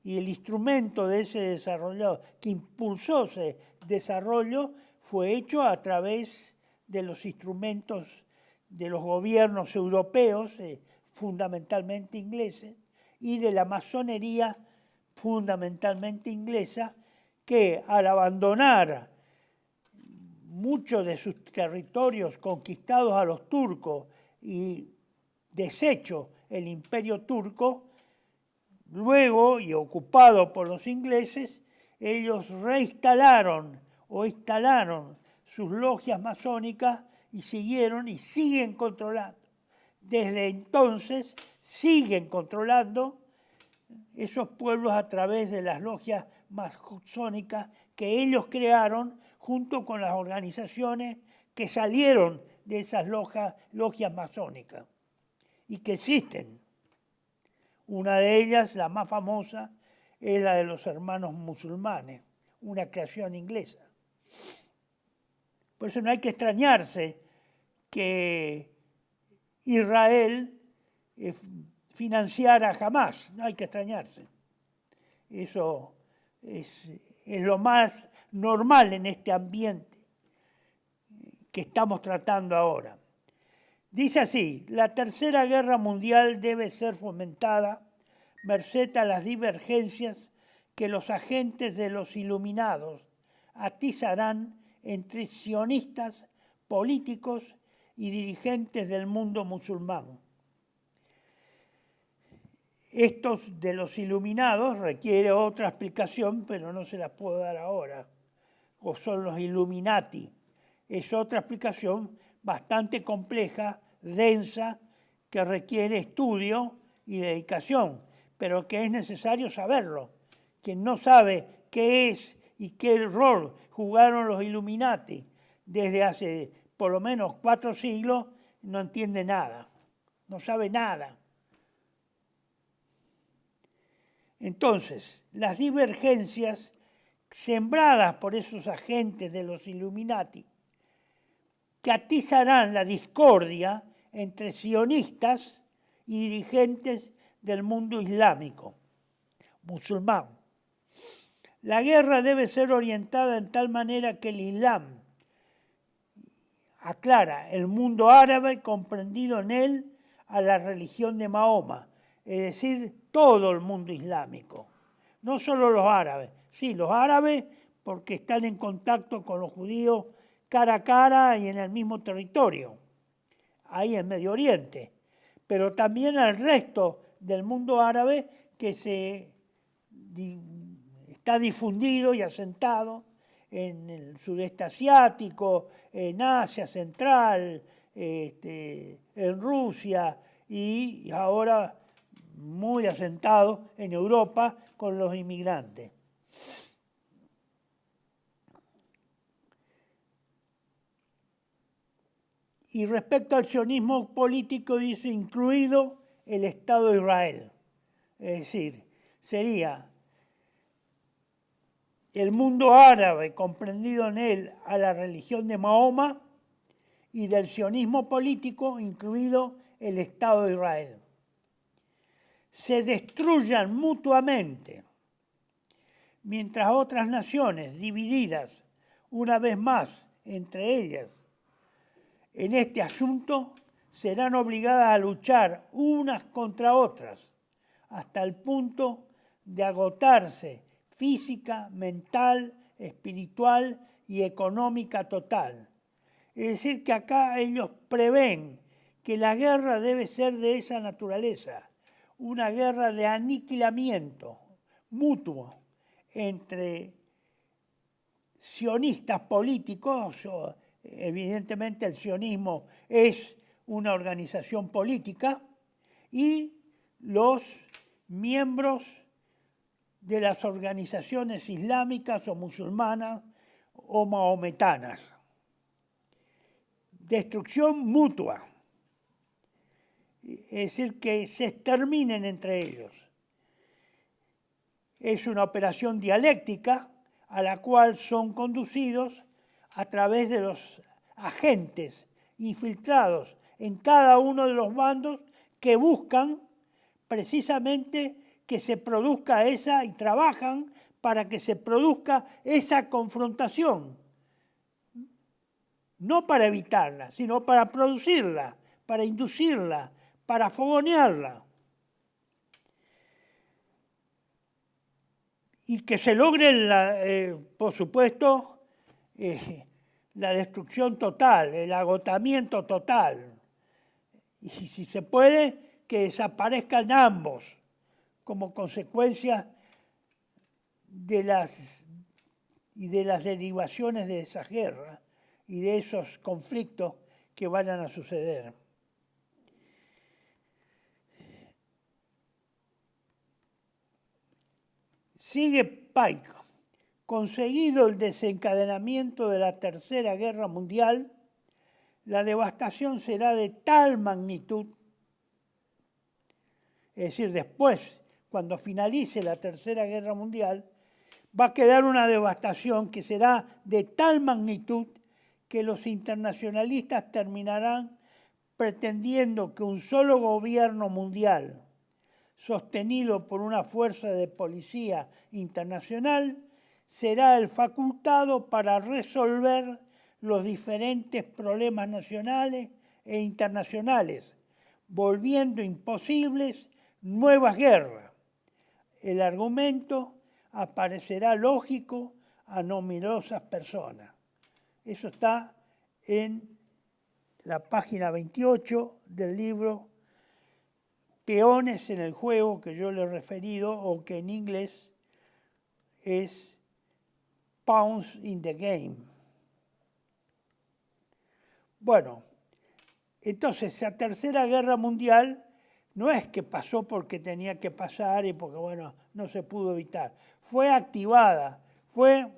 y el instrumento de ese desarrollo que impulsó ese desarrollo fue hecho a través de los instrumentos de los gobiernos europeos, fundamentalmente ingleses, y de la masonería fundamentalmente inglesa, que al abandonar muchos de sus territorios conquistados a los turcos y deshecho el imperio turco, luego y ocupado por los ingleses, ellos reinstalaron o instalaron sus logias masónicas y siguieron y siguen controlando. Desde entonces siguen controlando esos pueblos a través de las logias masónicas que ellos crearon junto con las organizaciones que salieron de esas logias masónicas y que existen. Una de ellas, la más famosa, es la de los hermanos musulmanes, una creación inglesa. Por eso no hay que extrañarse que Israel financiara a Hamás, no hay que extrañarse. Eso es lo más normal en este ambiente que estamos tratando ahora. Dice así: la Tercera Guerra Mundial debe ser fomentada merced a las divergencias que los agentes de los iluminados atizarán entre sionistas, políticos y dirigentes del mundo musulmán. Estos de los iluminados requiere otra explicación, pero no se la puedo dar ahora. O son los Illuminati. Es otra explicación bastante compleja, densa, que requiere estudio y dedicación, pero que es necesario saberlo. Quien no sabe qué es y qué rol jugaron los Illuminati desde hace por lo menos 4 siglos, no entiende nada, no sabe nada. Entonces, las divergencias sembradas por esos agentes de los Illuminati, que atizarán la discordia entre sionistas y dirigentes del mundo islámico, musulmán. La guerra debe ser orientada en tal manera que el Islam, aclara, el mundo árabe comprendido en él a la religión de Mahoma, es decir, todo el mundo islámico, no solo los árabes. Sí, los árabes porque están en contacto con los judíos cara a cara y en el mismo territorio, ahí en Medio Oriente, pero también al resto del mundo árabe que se está difundido y asentado en el sudeste asiático, en Asia Central, en Rusia y ahora muy asentado en Europa con los inmigrantes. Y respecto al sionismo político, dice, incluido el Estado de Israel. Es decir, sería el mundo árabe, comprendido en él a la religión de Mahoma, y del sionismo político, incluido el Estado de Israel. Se destruyan mutuamente, mientras otras naciones divididas, una vez más, entre ellas, en este asunto, serán obligadas a luchar unas contra otras, hasta el punto de agotarse física, mental, espiritual y económica total. Es decir, que acá ellos prevén que la guerra debe ser de esa naturaleza, una guerra de aniquilamiento mutuo entre sionistas políticos. Evidentemente el sionismo es una organización política, y los miembros de las organizaciones islámicas o musulmanas o mahometanas. Destrucción mutua, es decir, que se exterminen entre ellos. Es una operación dialéctica a la cual son conducidos a través de los agentes infiltrados en cada uno de los bandos que buscan precisamente que se produzca esa, y trabajan para que se produzca esa confrontación. No para evitarla, sino para producirla, para inducirla, para fogonearla. Y que se logre, por supuesto, la destrucción total, el agotamiento total. Y si se puede, que desaparezcan ambos como consecuencia de las derivaciones de esa guerra y de esos conflictos que vayan a suceder. Sigue Pike. Conseguido el desencadenamiento de la Tercera Guerra Mundial, la devastación será de tal magnitud, es decir, después, cuando finalice la Tercera Guerra Mundial, va a quedar una devastación que será de tal magnitud que los internacionalistas terminarán pretendiendo que un solo gobierno mundial, sostenido por una fuerza de policía internacional, será el facultado para resolver los diferentes problemas nacionales e internacionales, volviendo imposibles nuevas guerras. El argumento aparecerá lógico a numerosas personas. Eso está en la página 28 del libro Peones en el juego, que yo le he referido, o que en inglés es Pawns in the Game. Bueno, entonces la Tercera Guerra Mundial no es que pasó porque tenía que pasar y porque, bueno, no se pudo evitar. Fue activada, fue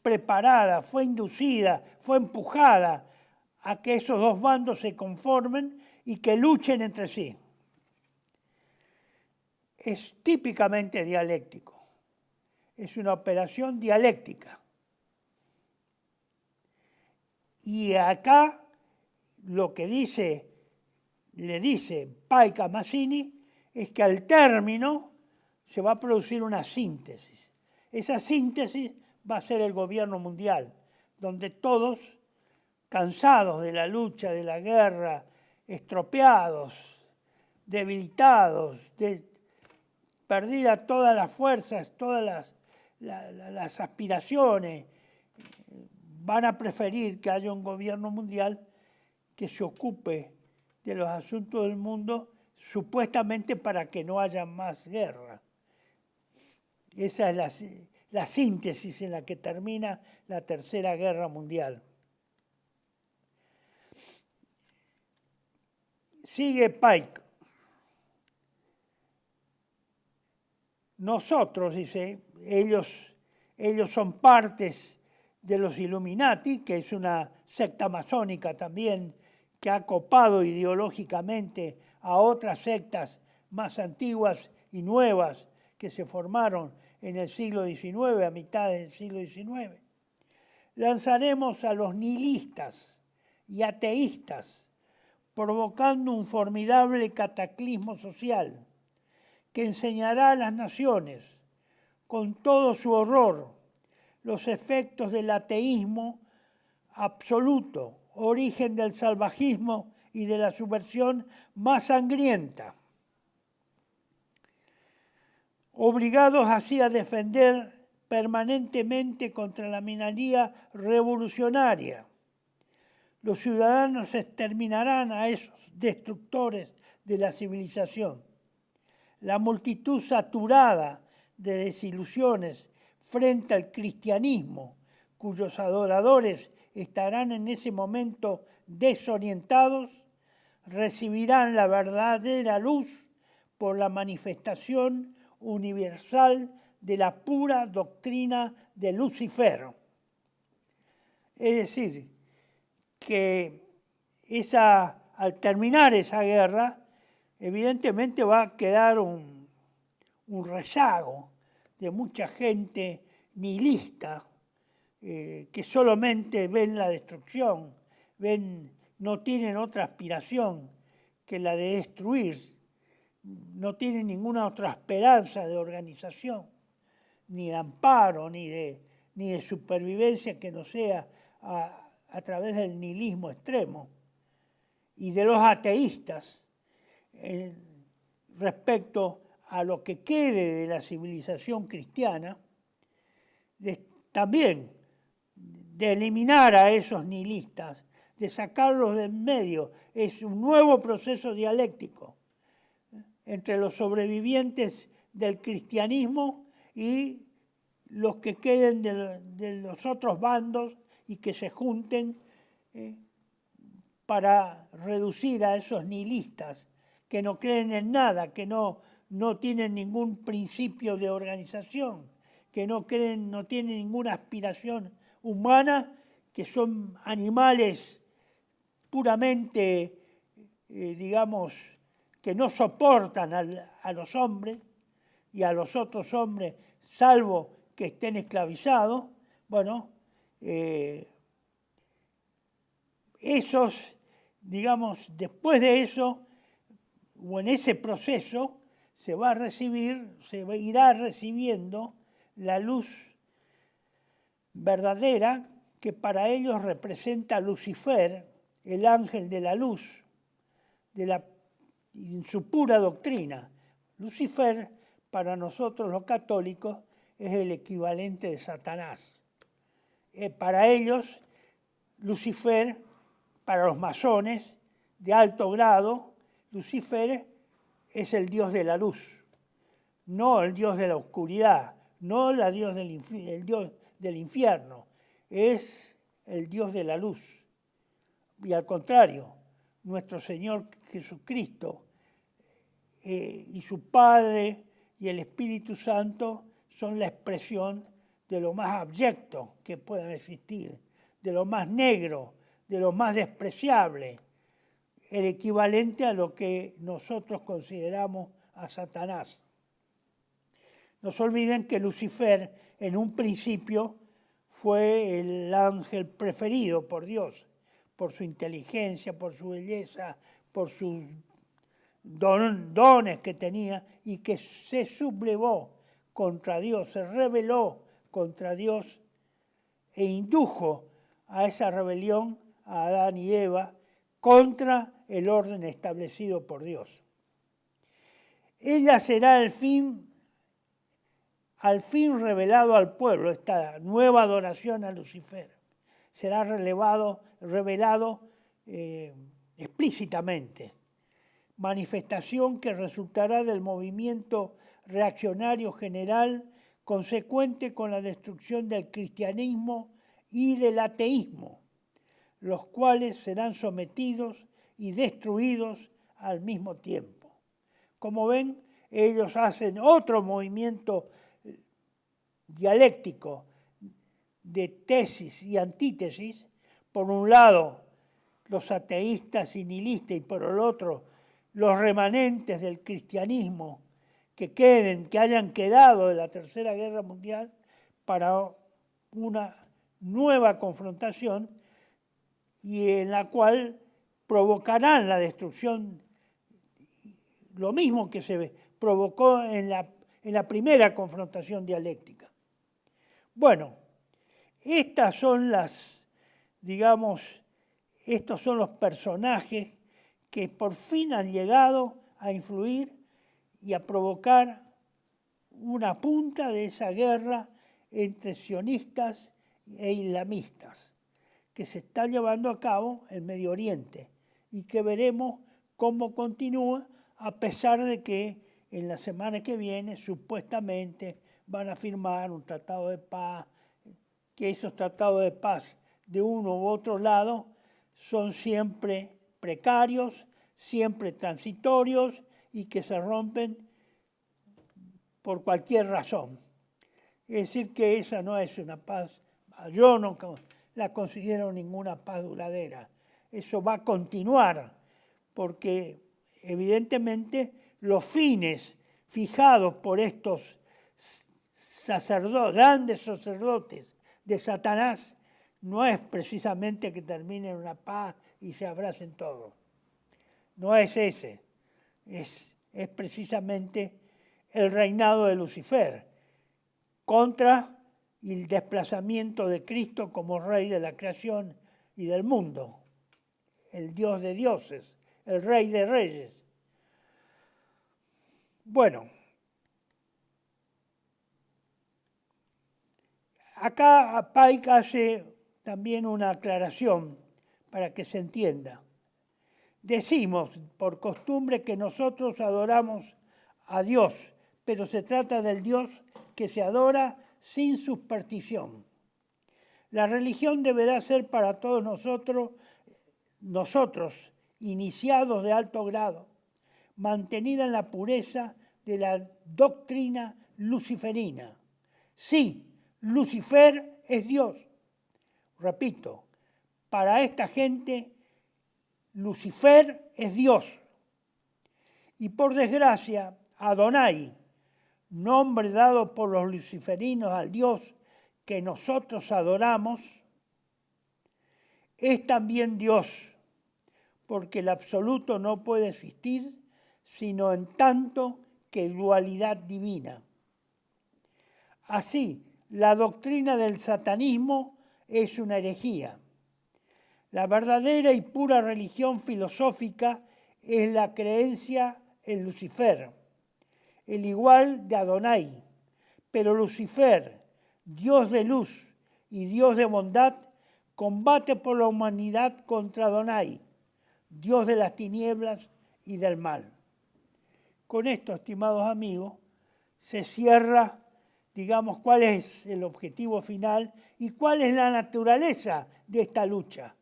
preparada, fue inducida, fue empujada a que esos dos bandos se conformen y que luchen entre sí. Es típicamente dialéctico. Es una operación dialéctica. Y acá lo que le dice Pike a Mazzini es que al término se va a producir una síntesis. Esa síntesis va a ser el gobierno mundial, donde todos, cansados de la lucha, de la guerra, estropeados, debilitados, perdidas todas las fuerzas, todas las aspiraciones, van a preferir que haya un gobierno mundial que se ocupe de los asuntos del mundo supuestamente para que no haya más guerra. Esa es la síntesis en la que termina la Tercera Guerra Mundial. Sigue Pike. Nosotros, dice, ellos son partes de los Illuminati, que es una secta masónica también que ha copado ideológicamente a otras sectas más antiguas y nuevas que se formaron en el siglo XIX, a mitad del siglo XIX. Lanzaremos a los nihilistas y ateístas, provocando un formidable cataclismo social que enseñará a las naciones, con todo su horror, los efectos del ateísmo absoluto, origen del salvajismo y de la subversión más sangrienta. Obligados así a defender permanentemente contra la minoría revolucionaria, los ciudadanos exterminarán a esos destructores de la civilización. La multitud saturada de desilusiones frente al cristianismo, cuyos adoradores estarán en ese momento desorientados, recibirán la verdadera luz por la manifestación universal de la pura doctrina de Lucifer. Es decir, que al terminar esa guerra, evidentemente va a quedar un rezago de mucha gente nihilista que solamente ven la destrucción, no tienen otra aspiración que la de destruir, no tienen ninguna otra esperanza de organización, ni de amparo, ni de supervivencia que no sea a través del nihilismo extremo. Y de los ateístas, respecto a lo que quede de la civilización cristiana, también de eliminar a esos nihilistas, de sacarlos del medio. Es un nuevo proceso dialéctico entre los sobrevivientes del cristianismo y los que queden de los otros bandos y que se junten para reducir a esos nihilistas que no creen en nada, que no tienen ningún principio de organización, que no tienen ninguna aspiración humana, que son animales puramente, que no soportan a los hombres y a los otros hombres, salvo que estén esclavizados. Bueno, después de eso, o en ese proceso, se irá recibiendo la luz verdadera que para ellos representa Lucifer, el ángel de la luz, en su pura doctrina. Lucifer, para nosotros los católicos, es el equivalente de Satanás. Para ellos, Lucifer, para los masones de alto grado, Lucifer es el dios de la luz, no el dios de la oscuridad, no el dios del infierno, es el dios de la luz. Y al contrario, nuestro Señor Jesucristo y su Padre y el Espíritu Santo son la expresión de lo más abyecto que pueda existir, de lo más negro, de lo más despreciable, el equivalente a lo que nosotros consideramos a Satanás. No se olviden que Lucifer en un principio fue el ángel preferido por Dios, por su inteligencia, por su belleza, por sus dones que tenía, y que se sublevó contra Dios, se rebeló contra Dios e indujo a esa rebelión a Adán y Eva contra el orden establecido por Dios. Ella será al fin revelado al pueblo, esta nueva adoración a Lucifer. Será revelado explícitamente manifestación que resultará del movimiento reaccionario general consecuente con la destrucción del cristianismo y del ateísmo, los cuales serán sometidos y destruidos al mismo tiempo. Como ven, ellos hacen otro movimiento dialéctico de tesis y antítesis. Por un lado, los ateístas y nihilistas, y por el otro, los remanentes del cristianismo que hayan quedado de la Tercera Guerra Mundial, para una nueva confrontación y en la cual provocarán la destrucción, lo mismo que se provocó en la primera confrontación dialéctica. Bueno, estas son estos son los personajes que por fin han llegado a influir y a provocar una punta de esa guerra entre sionistas e islamistas que se está llevando a cabo en Medio Oriente y que veremos cómo continúa, a pesar de que en la semana que viene supuestamente van a firmar un tratado de paz, que esos tratados de paz de uno u otro lado son siempre precarios, siempre transitorios y que se rompen por cualquier razón. Es decir, que esa no es una paz, yo no la considero ninguna paz duradera. Eso va a continuar porque evidentemente los fines fijados por estos grandes sacerdotes de Satanás no es precisamente que terminen una paz y se abracen todos. No es ese. Es precisamente el reinado de Lucifer contra el desplazamiento de Cristo como rey de la creación y del mundo, el Dios de dioses, el rey de reyes. Bueno, acá Pike hace también una aclaración para que se entienda. Decimos por costumbre que nosotros adoramos a Dios, pero se trata del Dios que se adora sin superstición. La religión deberá ser para todos nosotros, iniciados de alto grado, mantenida en la pureza de la doctrina luciferina. Sí, Lucifer es Dios. Repito, para esta gente, Lucifer es Dios. Y por desgracia, Adonai, nombre dado por los luciferinos al Dios que nosotros adoramos, es también Dios, porque el absoluto no puede existir sino en tanto que dualidad divina. Así, la doctrina del satanismo es una herejía. La verdadera y pura religión filosófica es la creencia en Lucifer, el igual de Adonai. Pero Lucifer, Dios de luz y Dios de bondad, combate por la humanidad contra Adonai, Dios de las tinieblas y del mal. Con esto, estimados amigos, se cierra, digamos, cuál es el objetivo final y cuál es la naturaleza de esta lucha.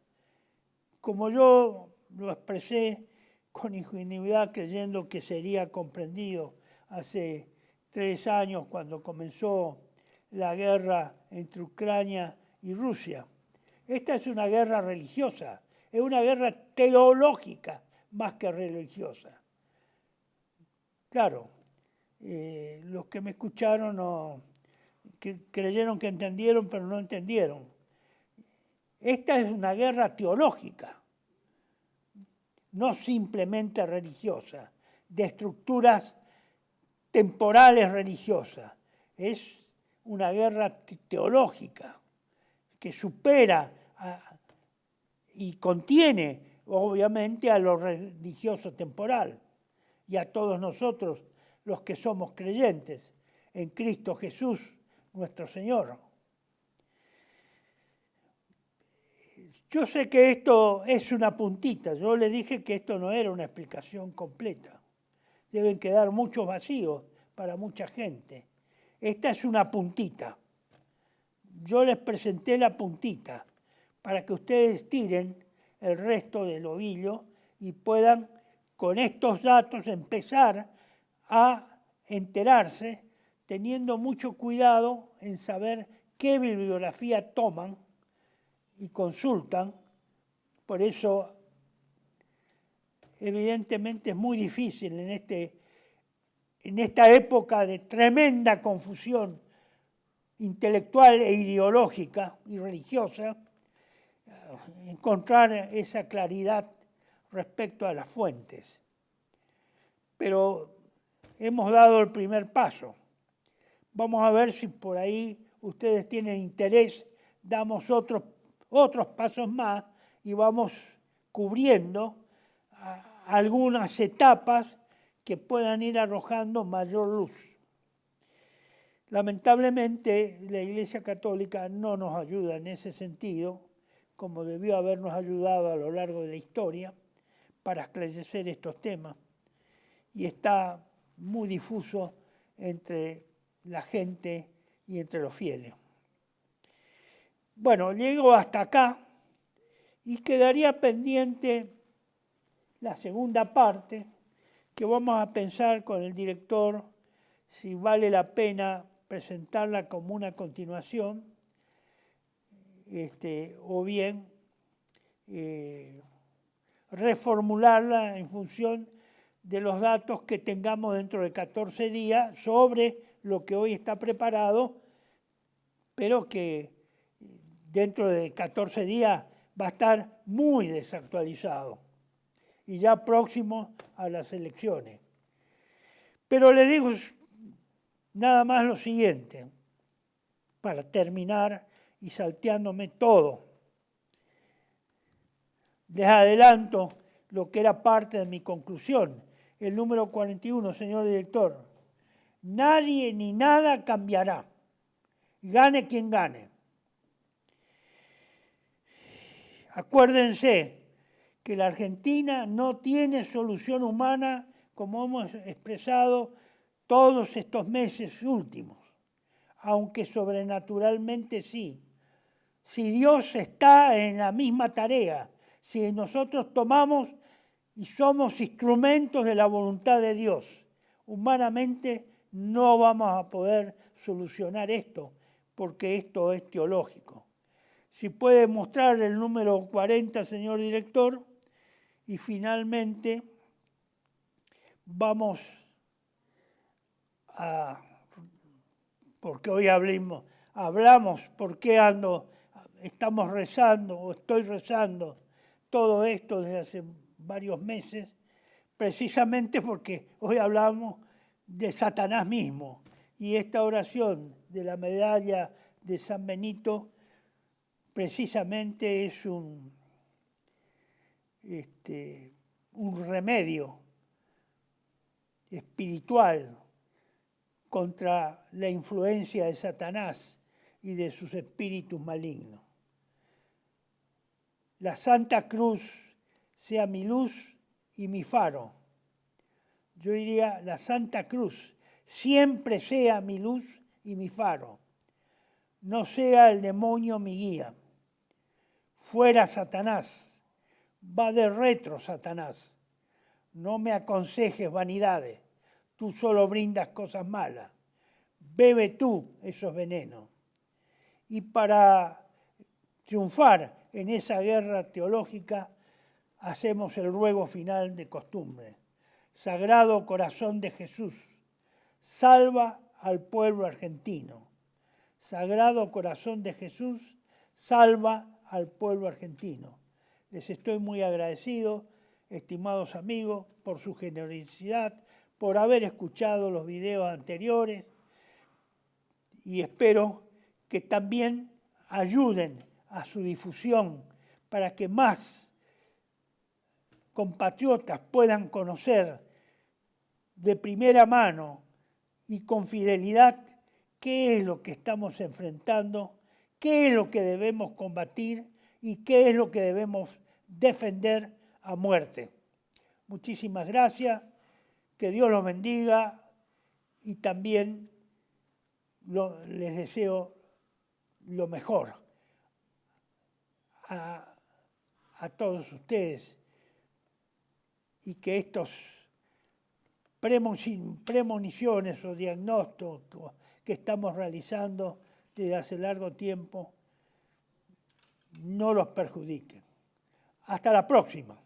Como yo lo expresé con ingenuidad, creyendo que sería comprendido hace 3 años cuando comenzó la guerra entre Ucrania y Rusia. Esta es una guerra religiosa, es una guerra teológica más que religiosa. Claro, los que me escucharon creyeron que entendieron, pero no entendieron. Esta es una guerra teológica, no simplemente religiosa, de estructuras temporales religiosas. Es una guerra teológica que supera y contiene, obviamente, a lo religioso temporal y a todos nosotros los que somos creyentes en Cristo Jesús, nuestro Señor. Yo sé que esto es una puntita. Yo les dije que esto no era una explicación completa. Deben quedar muchos vacíos para mucha gente. Esta es una puntita. Yo les presenté la puntita para que ustedes tiren el resto del ovillo y puedan, con estos datos, empezar a enterarse, teniendo mucho cuidado en saber qué bibliografía toman y consultan. Por eso, evidentemente, es muy difícil en esta época de tremenda confusión intelectual e ideológica y religiosa, encontrar esa claridad respecto a las fuentes. Pero hemos dado el primer paso. Vamos a ver si por ahí ustedes tienen interés, damos otros pasos más y vamos cubriendo algunas etapas que puedan ir arrojando mayor luz. Lamentablemente, la Iglesia Católica no nos ayuda en ese sentido, como debió habernos ayudado a lo largo de la historia para esclarecer estos temas, y está muy difuso entre la gente y entre los fieles. Bueno, llego hasta acá y quedaría pendiente la segunda parte, que vamos a pensar con el director si vale la pena presentarla como una continuación o bien reformularla en función de los datos que tengamos dentro de 14 días sobre lo que hoy está preparado, pero que dentro de 14 días va a estar muy desactualizado y ya próximo a las elecciones. Pero le digo nada más lo siguiente, para terminar y salteándome todo. Les adelanto lo que era parte de mi conclusión. El número 41, señor director. Nadie ni nada cambiará. Gane quien gane. Acuérdense que la Argentina no tiene solución humana, como hemos expresado todos estos meses últimos, aunque sobrenaturalmente sí. Si Dios está en la misma tarea, si nosotros tomamos y somos instrumentos de la voluntad de Dios, humanamente no vamos a poder solucionar esto, porque esto es teológico. Si puede mostrar el número 40, señor director, y finalmente vamos a, porque hoy hablamos, porque estamos rezando o estoy rezando todo esto desde hace varios meses, precisamente porque hoy hablamos de Satanás mismo. Y esta oración de la medalla de San Benito precisamente es un remedio espiritual contra la influencia de Satanás y de sus espíritus malignos. La Santa Cruz sea mi luz y mi faro. Yo diría, la Santa Cruz siempre sea mi luz y mi faro. No sea el demonio mi guía. Fuera Satanás, va de retro Satanás. No me aconsejes vanidades, tú solo brindas cosas malas. Bebe tú esos venenos. Y para triunfar en esa guerra teológica, hacemos el ruego final de costumbre. Sagrado Corazón de Jesús, salva al pueblo argentino. Sagrado Corazón de Jesús, salva al pueblo argentino. Les estoy muy agradecido, estimados amigos, por su generosidad, por haber escuchado los videos anteriores y espero que también ayuden a su difusión para que más compatriotas puedan conocer de primera mano y con fidelidad qué es lo que estamos enfrentando, qué es lo que debemos combatir y qué es lo que debemos defender a muerte. Muchísimas gracias, que Dios los bendiga y también les deseo lo mejor a todos ustedes y que estos premoniciones o diagnósticos que estamos realizando desde hace largo tiempo no los perjudiquen. Hasta la próxima.